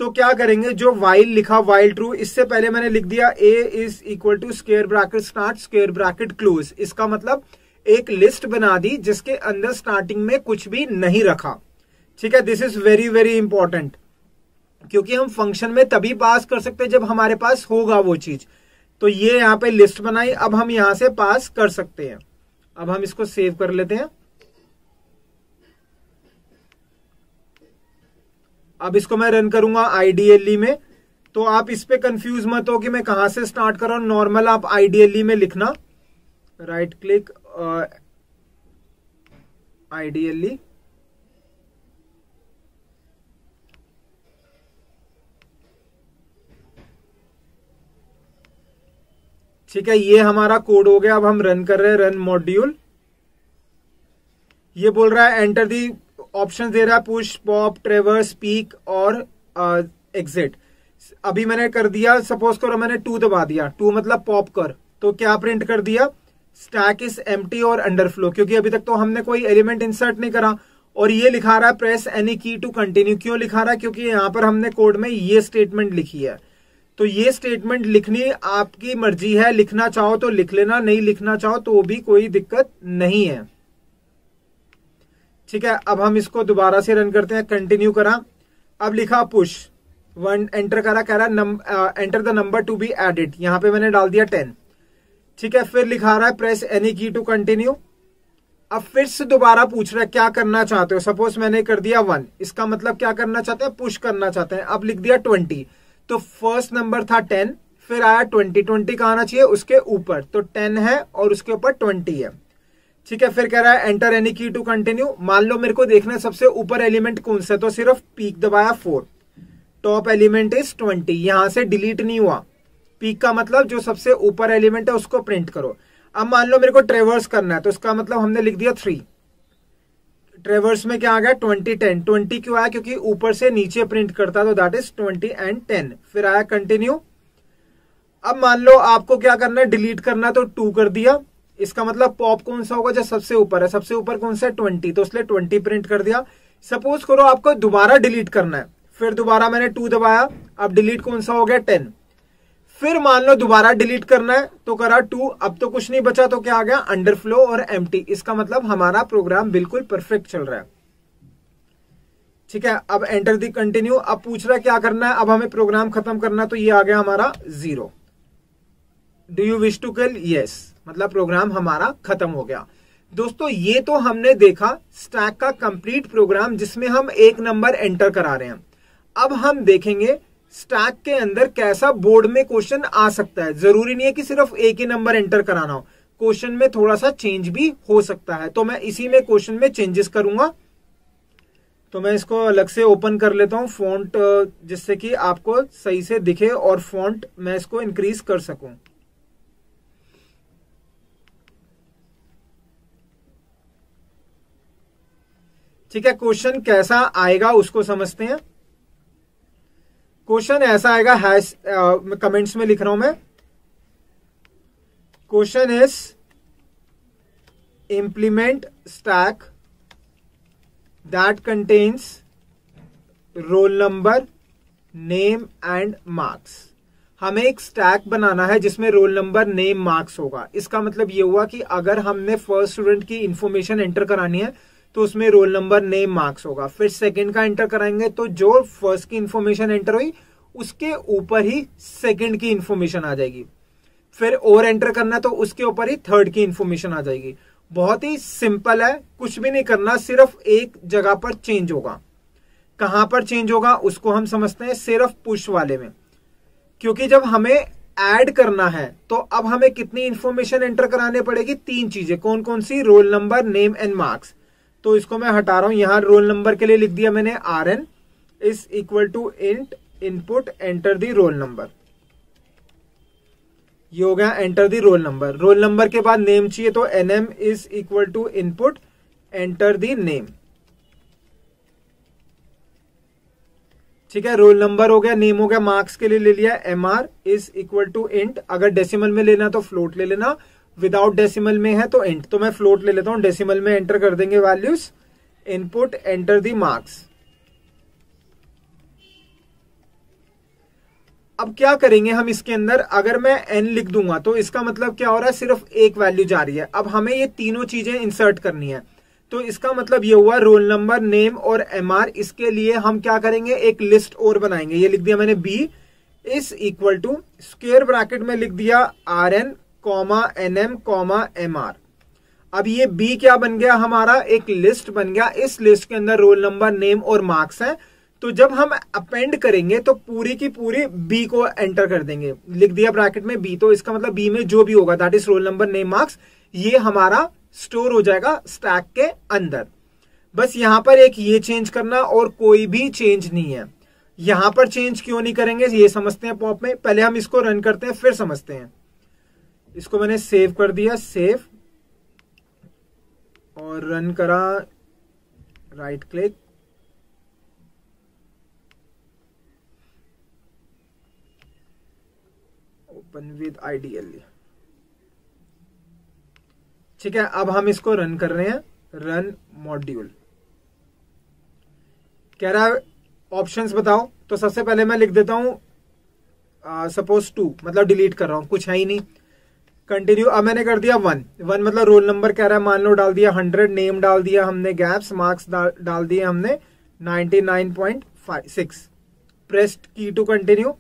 तो क्या करेंगे, जो वाइल लिखा वाइल ट्रू, इससे पहले मैंने लिख दिया A is equal to square bracket start square bracket close. इसका मतलब एक लिस्ट बना दी जिसके अंदर स्टार्टिंग में कुछ भी नहीं रखा। ठीक है, this is very very important, क्योंकि हम फंक्शन में तभी पास कर सकते हैं जब हमारे पास होगा वो चीज। तो ये यहां पे लिस्ट बनाई, अब हम यहां से पास कर सकते हैं। अब हम इसको सेव कर लेते हैं। अब इसको मैं रन करूंगा IDLE में। तो आप इस पे कंफ्यूज मत हो कि मैं कहां से स्टार्ट कर रहा हूं। नॉर्मल आप IDLE में लिखना, राइट क्लिक IDLE। ठीक है, ये हमारा कोड हो गया। अब हम रन कर रहे हैं, रन मॉड्यूल। ये बोल रहा है एंटर दी ऑप्शन दे रहा है, पुश, पॉप, ट्रेवर्स, स्पीक और एग्जिट। अभी मैंने कर दिया, सपोज करो मैंने 2 दबा दिया, 2 मतलब पॉप कर, तो क्या प्रिंट कर दिया, स्टैक इज एम्प्टी और अंडरफ्लो, क्योंकि अभी तक तो हमने कोई एलिमेंट इंसर्ट नहीं करा। और ये लिखा रहा है प्रेस एनी की टू कंटिन्यू। क्यों लिखा रहा है? क्योंकि यहां पर हमने कोड में ये स्टेटमेंट लिखी है। तो ये स्टेटमेंट लिखनी आपकी मर्जी है, लिखना चाहो तो लिख लेना, नहीं लिखना चाहो तो भी कोई दिक्कत नहीं है। ठीक है, अब हम इसको दोबारा से रन करते हैं। कंटिन्यू करा, अब लिखा पुश 1 एंटर करा, कह रहा enter the number to be added. यहां पे मैंने डाल दिया 10। ठीक है, फिर लिखा रहा है प्रेस एनी की टू कंटिन्यू। अब फिर से दोबारा पूछ रहा है क्या करना चाहते हो। सपोज मैंने कर दिया 1, इसका मतलब क्या करना चाहते हैं, पुश करना चाहते हैं। अब लिख दिया 20, तो फर्स्ट नंबर था 10, फिर आया 20। 20 कहाँ आना चाहिए, उसके ऊपर, तो 10 है और उसके ऊपर 20 है। ठीक है, फिर कह रहा है एंटर एनी की टू कंटिन्यू। मान लो मेरे को देखना है सबसे ऊपर एलिमेंट कौन सा, तो सिर्फ पीक दबाया 4, टॉप एलिमेंट इज 20, यहां से डिलीट नहीं हुआ। पीक का मतलब जो सबसे ऊपर एलिमेंट है उसको प्रिंट करो। अब मान लो मेरे को ट्रेवर्स करना है, तो इसका मतलब हमने लिख दिया 3। ट्रेवर्स में क्या आ गया, 20 10। 20 क्यों आया, क्योंकि ऊपर से नीचे प्रिंट करता, तो दैट इज 20 एंड 10। फिर आया कंटिन्यू। अब मान लो आपको क्या करना है, डिलीट करना, तो 2 कर दिया। इसका मतलब पॉप कौन सा होगा, जो सबसे ऊपर है, सबसे ऊपर कौन सा है 20, तो इसलिए 20 प्रिंट कर दिया। सपोज करो आपको दोबारा डिलीट करना है, फिर दोबारा मैंने 2 दबाया, अब डिलीट कौन सा हो गया 10। फिर मान लो दोबारा डिलीट करना है तो करा 2, अब तो कुछ नहीं बचा, तो क्या आ गया अंडरफ्लो और एम्प्टी। इसका मतलब हमारा प्रोग्राम बिल्कुल परफेक्ट चल रहा है। ठीक है, अब एंटर दी कंटिन्यू। अब पूछ रहा है क्या करना है, अब हमें प्रोग्राम खत्म करना, तो ये आ गया हमारा 0। Do you wish to kill, yes, मतलब प्रोग्राम हमारा खत्म हो गया। दोस्तों ये तो हमने देखा स्टैक का कंप्लीट प्रोग्राम जिसमें हम एक नंबर एंटर करा रहे हैं। अब हम देखेंगे स्टैक के अंदर कैसा बोर्ड में क्वेश्चन आ सकता है। जरूरी नहीं है कि सिर्फ एक ही नंबर एंटर कराना हो, क्वेश्चन में थोड़ा सा चेंज भी हो सकता है। तो मैं इसी में क्वेश्चन में चेंजेस करूंगा। तो मैं इसको अलग से ओपन कर लेता हूं फॉन्ट, जिससे कि आपको सही से दिखे और फॉन्ट मैं इसको इंक्रीज कर सकूं। ठीक है, क्वेश्चन कैसा आएगा उसको समझते हैं। क्वेश्चन ऐसा आएगा, हैश कमेंट्स में लिख रहा हूं मैं। Question is implement stack that contains roll number, name and marks। हमें एक स्टैक बनाना है जिसमें रोल नंबर, नेम, मार्क्स होगा। इसका मतलब ये हुआ कि अगर हमने फर्स्ट स्टूडेंट की इंफॉर्मेशन एंटर करानी है तो उसमें रोल नंबर, नेम, मार्क्स होगा। फिर सेकंड का एंटर कराएंगे तो जो फर्स्ट की इंफॉर्मेशन एंटर हुई उसके ऊपर ही सेकंड की इंफॉर्मेशन आ जाएगी। फिर और एंटर करना तो उसके ऊपर ही थर्ड की इंफॉर्मेशन आ जाएगी। बहुत ही सिंपल है, कुछ भी नहीं करना, सिर्फ एक जगह पर चेंज होगा। कहां पर चेंज होगा उसको हम समझते हैं, सिर्फ पुश वाले में। क्योंकि जब हमें ऐड करना है तो अब हमें कितनी इंफॉर्मेशन एंटर कराने पड़ेगी, 3 चीजें। कौन कौन सी? Roll number, name and marks. तो इसको मैं हटा रहा हूं। यहां रोल नंबर के लिए लिख दिया मैंने RN is equal to int input enter the roll number. ये हो गया enter the roll number. Roll number के बाद नेम चाहिए तो NM is equal to input enter the name. ठीक है, रोल नंबर हो गया, नेम हो गया। मार्क्स के लिए ले लिया MR is equal to int. अगर डेसिमल में लेना तो फ्लोट ले लेना, विदाउट डेसिमल में है तो इंट। तो मैं फ्लोट ले लेता हूं, डेसिमल में एंटर कर देंगे वैल्यूज। इनपुट एंटर दी मार्क्स। अब क्या करेंगे हम इसके अंदर, अगर मैं n लिख दूंगा तो इसका मतलब क्या हो रहा है, सिर्फ एक वैल्यू जा रही है। अब हमें ये तीनों चीजें इंसर्ट करनी है। तो इसका मतलब ये हुआ रोल नंबर, नेम और MR। इसके लिए हम क्या करेंगे, एक लिस्ट और बनाएंगे। ये लिख दिया मैंने B is equal to square bracket में लिख दिया RN comma NM comma MR। अब ये B क्या बन गया, हमारा एक लिस्ट बन गया। इस लिस्ट के अंदर रोल नंबर, नेम और मार्क्स है। तो जब हम अपेंड करेंगे तो पूरी की पूरी B को एंटर कर देंगे। लिख दिया ब्रैकेट में B, तो इसका मतलब B में जो भी होगा that is role number, name, marks, ये हमारा स्टोर हो जाएगा स्टैक के अंदर। बस यहां पर एक ये चेंज करना और कोई भी चेंज नहीं है। यहां पर चेंज क्यों नहीं करेंगे ये समझते हैं पॉप में। पहले हम इसको रन करते हैं फिर समझते हैं। इसको मैंने सेव कर दिया, सेव, और रन करा, right click, open with IDL। ठीक है, अब हम इसको रन कर रहे हैं, रन मॉड्यूल। कह रहा है ऑप्शंस बताओ। तो सबसे पहले मैं लिख देता हूं सपोज 2, मतलब डिलीट कर रहा हूं, कुछ है ही नहीं। कंटिन्यू, अब मैंने कर दिया 1 मतलब रोल नंबर कह रहा है, मान लो डाल दिया 100, नेम डाल दिया हमने गैप्स, मार्क्स डाल दिए हमने 99.6। प्रेस्ड की टू कंटिन्यू।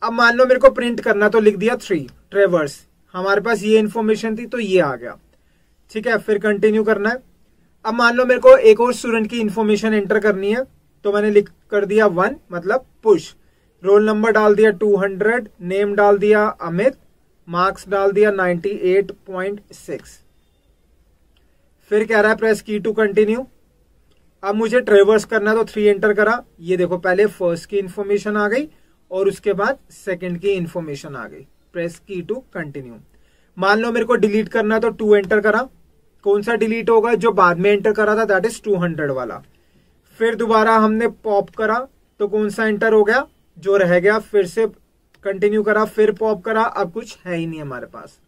अब मान लो मेरे को प्रिंट करना तो लिख दिया 3 ट्रेवर्स। हमारे पास ये इंफॉर्मेशन थी तो ये आ गया। ठीक है, फिर कंटिन्यू करना है। अब मान लो मेरे को एक और स्टूडेंट की इंफॉर्मेशन एंटर करनी है तो मैंने लिख कर दिया 1 मतलब पुश। रोल नंबर डाल दिया 200, नेम डाल दिया अमित, मार्क्स डाल दिया 98.6। फिर कह रहा है प्रेस की टू कंटिन्यू। अब मुझे ट्रेवर्स करना तो 3 एंटर करा। ये देखो पहले फर्स्ट की इंफॉर्मेशन आ गई और उसके बाद सेकंड की इंफॉर्मेशन आ गई। प्रेस की टू कंटिन्यू। मान लो मेरे को डिलीट करना तो 2 एंटर करा। कौन सा डिलीट होगा, जो बाद में एंटर करा था दैट इज 200 वाला। फिर दोबारा हमने पॉप करा तो कौन सा एंटर हो गया, जो रह गया। फिर से कंटिन्यू करा, फिर पॉप करा, अब कुछ है ही नहीं हमारे पास।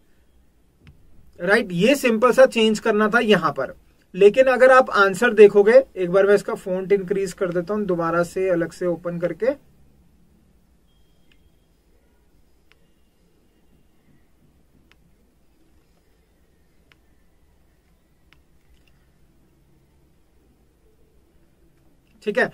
राइट, ये सिंपल सा चेंज करना था यहां पर। लेकिन अगर आप आंसर देखोगे, एक बार मैं इसका फॉन्ट इंक्रीज कर देता हूं दोबारा से अलग से ओपन करके। ठीक है,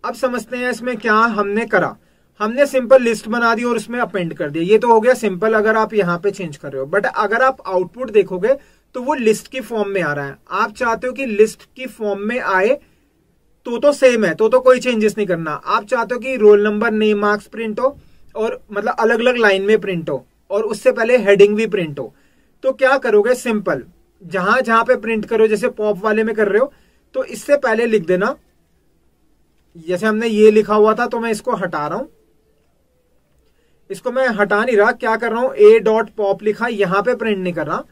अब समझते हैं इसमें क्या हमने करा। हमने सिंपल लिस्ट बना दी और उसमें अपेंड कर दिया। ये तो हो गया सिंपल, अगर आप यहां पे चेंज कर रहे हो। बट अगर आप आउटपुट देखोगे तो वो लिस्ट की फॉर्म में आ रहा है। आप चाहते हो कि लिस्ट की फॉर्म में आए तो सेम है, तो कोई चेंजेस नहीं करना। आप चाहते हो कि role number name marks print हो और मतलब अलग अलग लाइन में प्रिंट हो और उससे पहले हेडिंग भी प्रिंट हो, तो क्या करोगे, सिंपल जहां जहां पे प्रिंट करो, जैसे पॉप वाले में कर रहे हो तो इससे पहले लिख देना, जैसे हमने ये लिखा हुआ था तो मैं इसको हटा रहा हूं, इसको मैं हटा नहीं रहा, क्या कर रहा हूं, ए डॉट पॉप लिखा, यहां पे प्रिंट नहीं कर रहा,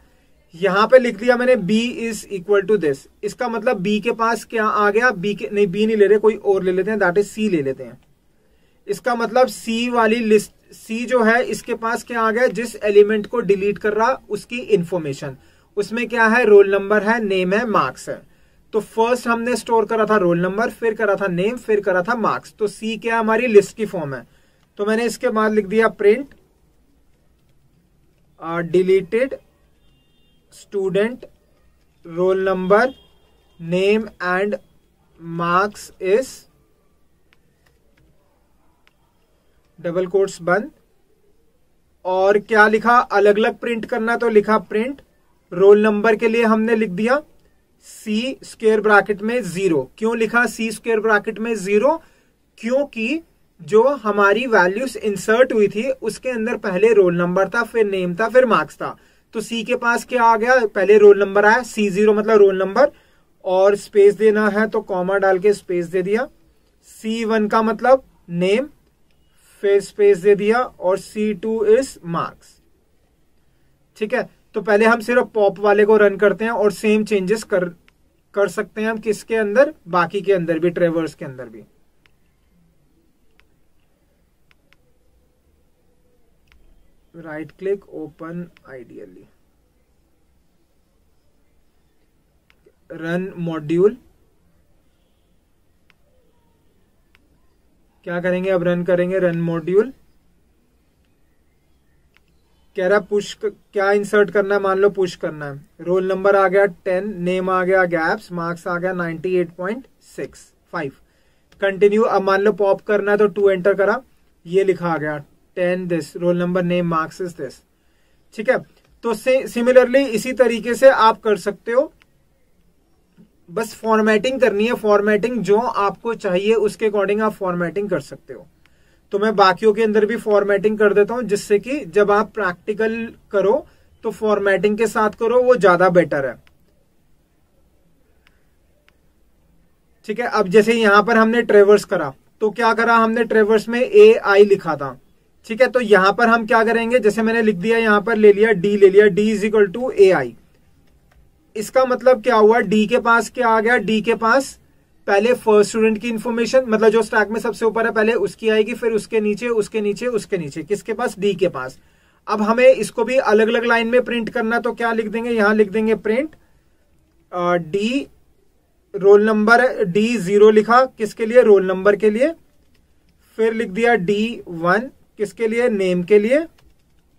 यहां पे लिख दिया मैंने b is equal to this. इसका मतलब b के पास क्या आ गया, b नहीं ले रहे, कोई और ले लेते हैं, दैट इज c ले लेते हैं। इसका मतलब c वाली लिस्ट, c जो है इसके पास क्या आ गया, जिस एलिमेंट को डिलीट कर रहा उसकी इंफॉर्मेशन, उसमें क्या है, रोल नंबर है, नेम है, मार्क्स है। तो फर्स्ट हमने स्टोर करा था रोल नंबर, फिर करा था नेम, फिर करा था मार्क्स, तो c क्या हमारी लिस्ट की फॉर्म है। तो मैंने इसके बाद लिख दिया print deleted student role number name and marks is double quotes बंद, और क्या लिखा, अलग अलग प्रिंट करना तो लिखा प्रिंट रोल नंबर के लिए हमने लिख दिया c स्क्वायर ब्रैकेट में 0। क्यों लिखा c स्क्वायर ब्रैकेट में 0, क्योंकि जो हमारी वैल्यूज इंसर्ट हुई थी उसके अंदर पहले रोल नंबर था, फिर नेम था, फिर मार्क्स था। तो C के पास क्या आ गया, पहले रोल नंबर आया, C0 मतलब रोल नंबर, और स्पेस देना है तो कॉमा डाल के स्पेस दे दिया, C1 का मतलब नेम, फिर स्पेस दे दिया, और C2 इज मार्क्स। ठीक है, तो पहले हम सिर्फ पॉप वाले को रन करते हैं और सेम चेंजेस कर सकते हैं हम किसके अंदर, बाकी के अंदर भी, ट्रेवर्स के अंदर भी। Right click open ideally, run module, क्या करेंगे अब, रन करेंगे रन मॉड्यूल। कह रहा पुश, क्या इंसर्ट करना है, मान लो पुश करना है, रोल नंबर आ गया 10, नेम आ गया गैप्स, मार्क्स आ गया 98.65, कंटिन्यू। अब मान लो पॉप करना है तो 2 एंटर करा, ये लिखा आ गया 10 this, role number name marks is this. ठीक है, तो सिमिलरली इसी तरीके से आप कर सकते हो, बस फॉर्मेटिंग करनी है, फॉर्मेटिंग जो आपको चाहिए उसके अकॉर्डिंग आप फॉर्मेटिंग कर सकते हो। तो मैं बाकियों के अंदर भी फॉर्मेटिंग कर देता हूं, जिससे कि जब आप प्रैक्टिकल करो तो फॉर्मेटिंग के साथ करो, वो ज्यादा बेटर है। ठीक है, अब जैसे यहां पर हमने ट्रेवर्स करा तो क्या करा हमने, ट्रेवर्स में AI लिखा था। ठीक है, तो यहां पर हम क्या करेंगे, जैसे मैंने लिख दिया यहां पर, ले लिया D, ले लिया D is equal to AI। इसका मतलब क्या हुआ, D के पास क्या आ गया, D के पास पहले फर्स्ट स्टूडेंट की इंफॉर्मेशन, मतलब जो स्टैक में सबसे ऊपर है पहले उसकी आएगी, फिर उसके नीचे, उसके नीचे, उसके नीचे, किसके पास, D के पास। अब हमें इसको भी अलग अलग लाइन में प्रिंट करना, तो क्या लिख देंगे, यहां लिख देंगे print D roll number, D0 लिखा किसके लिए, रोल नंबर के लिए, फिर लिख दिया D1 किसके लिए, नेम के लिए,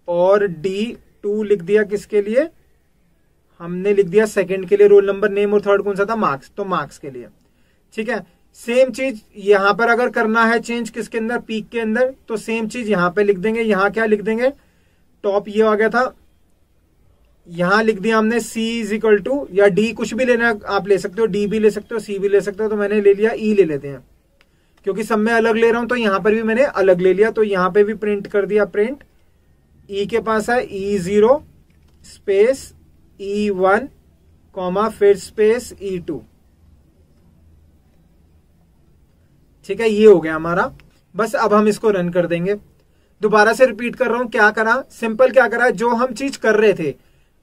और D2 लिख दिया किसके लिए, हमने लिख दिया सेकंड के लिए रोल नंबर नेम, और थर्ड कौन सा था, मार्क्स, तो मार्क्स के लिए। ठीक है, सेम चीज यहां पर अगर करना है चेंज किसके अंदर, पीक के अंदर, तो सेम चीज यहां पे लिख देंगे। यहां क्या लिख देंगे, टॉप ये आ गया था, यहां लिख दिया हमने C इज इक्वल टू, या D कुछ भी लेना आप ले सकते हो, D भी ले सकते हो, C भी ले सकते हो, तो मैंने ले लिया E ले लेते हैं, क्योंकि सब में अलग ले रहा हूं तो यहां पर भी मैंने अलग ले लिया, तो यहां पे भी प्रिंट कर दिया, प्रिंट E के पास है E0 स्पेस E1 कॉमा फिर स्पेस E2। ठीक है, ये हो गया हमारा, बस अब हम इसको रन कर देंगे। दोबारा से रिपीट कर रहा हूं, क्या करा, सिंपल क्या करा, जो हम चीज कर रहे थे,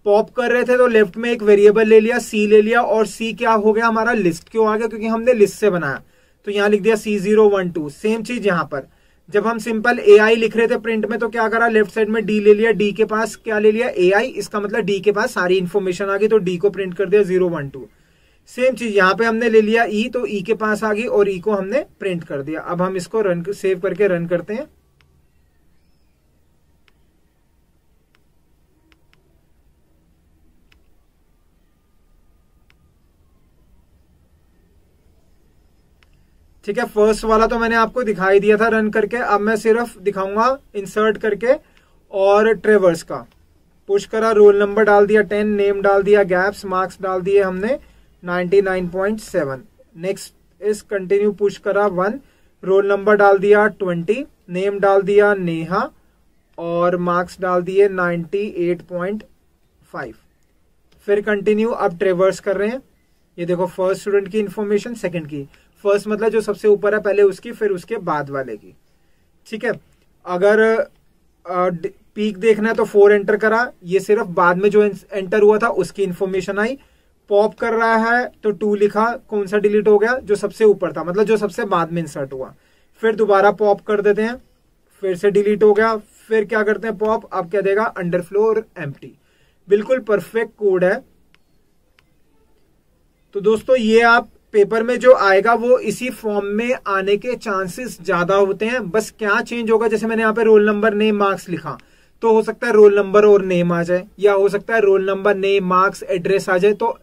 पॉप कर रहे थे तो लेफ्ट में एक वेरिएबल ले लिया, C ले लिया, और C क्या हो गया हमारा, लिस्ट क्यों आ गया, क्योंकि हमने लिस्ट से बनाया, तो यहां लिख दिया C0 1 2। सेम चीज यहां पर जब हम सिंपल AI लिख रहे थे प्रिंट में, तो क्या करा, लेफ्ट साइड में D ले लिया, D के पास क्या ले लिया, AI, इसका मतलब D के पास सारी इंफॉर्मेशन आ गई, तो D को प्रिंट कर दिया 0 1 2। सेम चीज यहां पे हमने ले लिया E, तो E के पास आ गई और E को हमने प्रिंट कर दिया। अब हम इसको रन, सेव करके रन करते हैं। ठीक है, फर्स्ट वाला तो मैंने आपको दिखाई दिया था रन करके, अब मैं सिर्फ दिखाऊंगा इंसर्ट करके और ट्रेवर्स का। पुश करा, रोल नंबर डाल दिया 10, नेम डाल दिया, गैप्स, मार्क्स डाल दिए हमने 99.7। नेक्स्ट इस कंटिन्यू पुश करा 1, रोल नंबर डाल दिया 20, नेम डाल दिया नेहा और मार्क्स डाल दिए 98.5। फिर कंटिन्यू, अब ट्रेवर्स कर रहे हैं। ये देखो फर्स्ट स्टूडेंट की इंफॉर्मेशन, सेकंड की, फर्स्ट मतलब जो सबसे ऊपर है पहले उसकी, फिर उसके बाद वाले की, ठीक है। अगर पीक देखना है तो 4 एंटर करा, ये सिर्फ बाद में जो एंटर हुआ था उसकी इंफॉर्मेशन आई। पॉप कर रहा है तो 2 लिखा, कौन सा डिलीट हो गया, जो सबसे ऊपर था, मतलब जो सबसे बाद में इंसर्ट हुआ। फिर दोबारा पॉप कर देते हैं, फिर से डिलीट हो गया, फिर क्या करते हैं पॉप, अब क्या देगा अंडरफ्लो और एम्प्टी। बिल्कुल परफेक्ट कोड है। तो दोस्तों ये आप पेपर में जो आएगा वो इसी फॉर्म में आने के चांसेस ज्यादा होते हैं। बस क्या चेंज होगा, जैसे मैंने यहाँ पे रोल नंबर नेम मार्क्स लिखा, तो हो सकता है रोल नंबर और नेम आ जाए, या हो सकता है roll number name marks address आ जाए। तो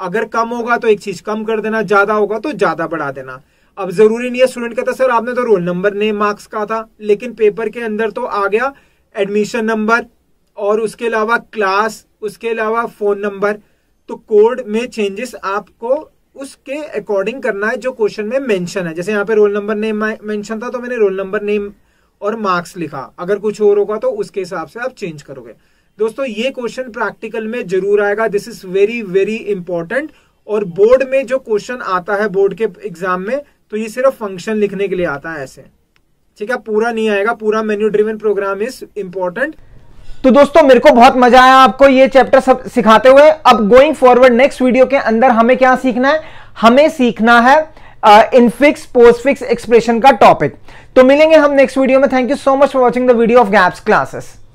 अगर कम होगा तो एक चीज कम कर देना, ज्यादा होगा तो ज्यादा बढ़ा देना। अब जरूरी नहीं है, स्टूडेंट कहता सर आपने तो रोल नंबर नेम मार्क्स कहा था, लेकिन पेपर के अंदर तो आ गया एडमिशन नंबर और उसके अलावा क्लास, उसके अलावा फोन नंबर। तो कोड में चेंजेस आपको उसके अकॉर्डिंग करना है जो क्वेश्चन में मेंशन है। जैसे यहाँ पे रोल नंबर नेम मेंशन था तो मैंने रोल नंबर नेम और मार्क्स लिखा, अगर कुछ और होगा तो उसके हिसाब से आप चेंज करोगे। दोस्तों ये क्वेश्चन प्रैक्टिकल में जरूर आएगा, this is very very important. और बोर्ड में जो क्वेश्चन आता है बोर्ड के एग्जाम में, तो ये सिर्फ फंक्शन लिखने के लिए आता है ऐसे, ठीक है, पूरा नहीं आएगा। पूरा menu driven program is important. तो दोस्तों मेरे को बहुत मजा आया आपको ये चैप्टर सब सिखाते हुए। अब गोइंग फॉरवर्ड नेक्स्ट वीडियो के अंदर हमें क्या सीखना है, हमें सीखना है इनफिक्स पोस्टफिक्स एक्सप्रेशन का टॉपिक। तो मिलेंगे हम नेक्स्ट वीडियो में। Thank you so much for watching the video of gaps classes.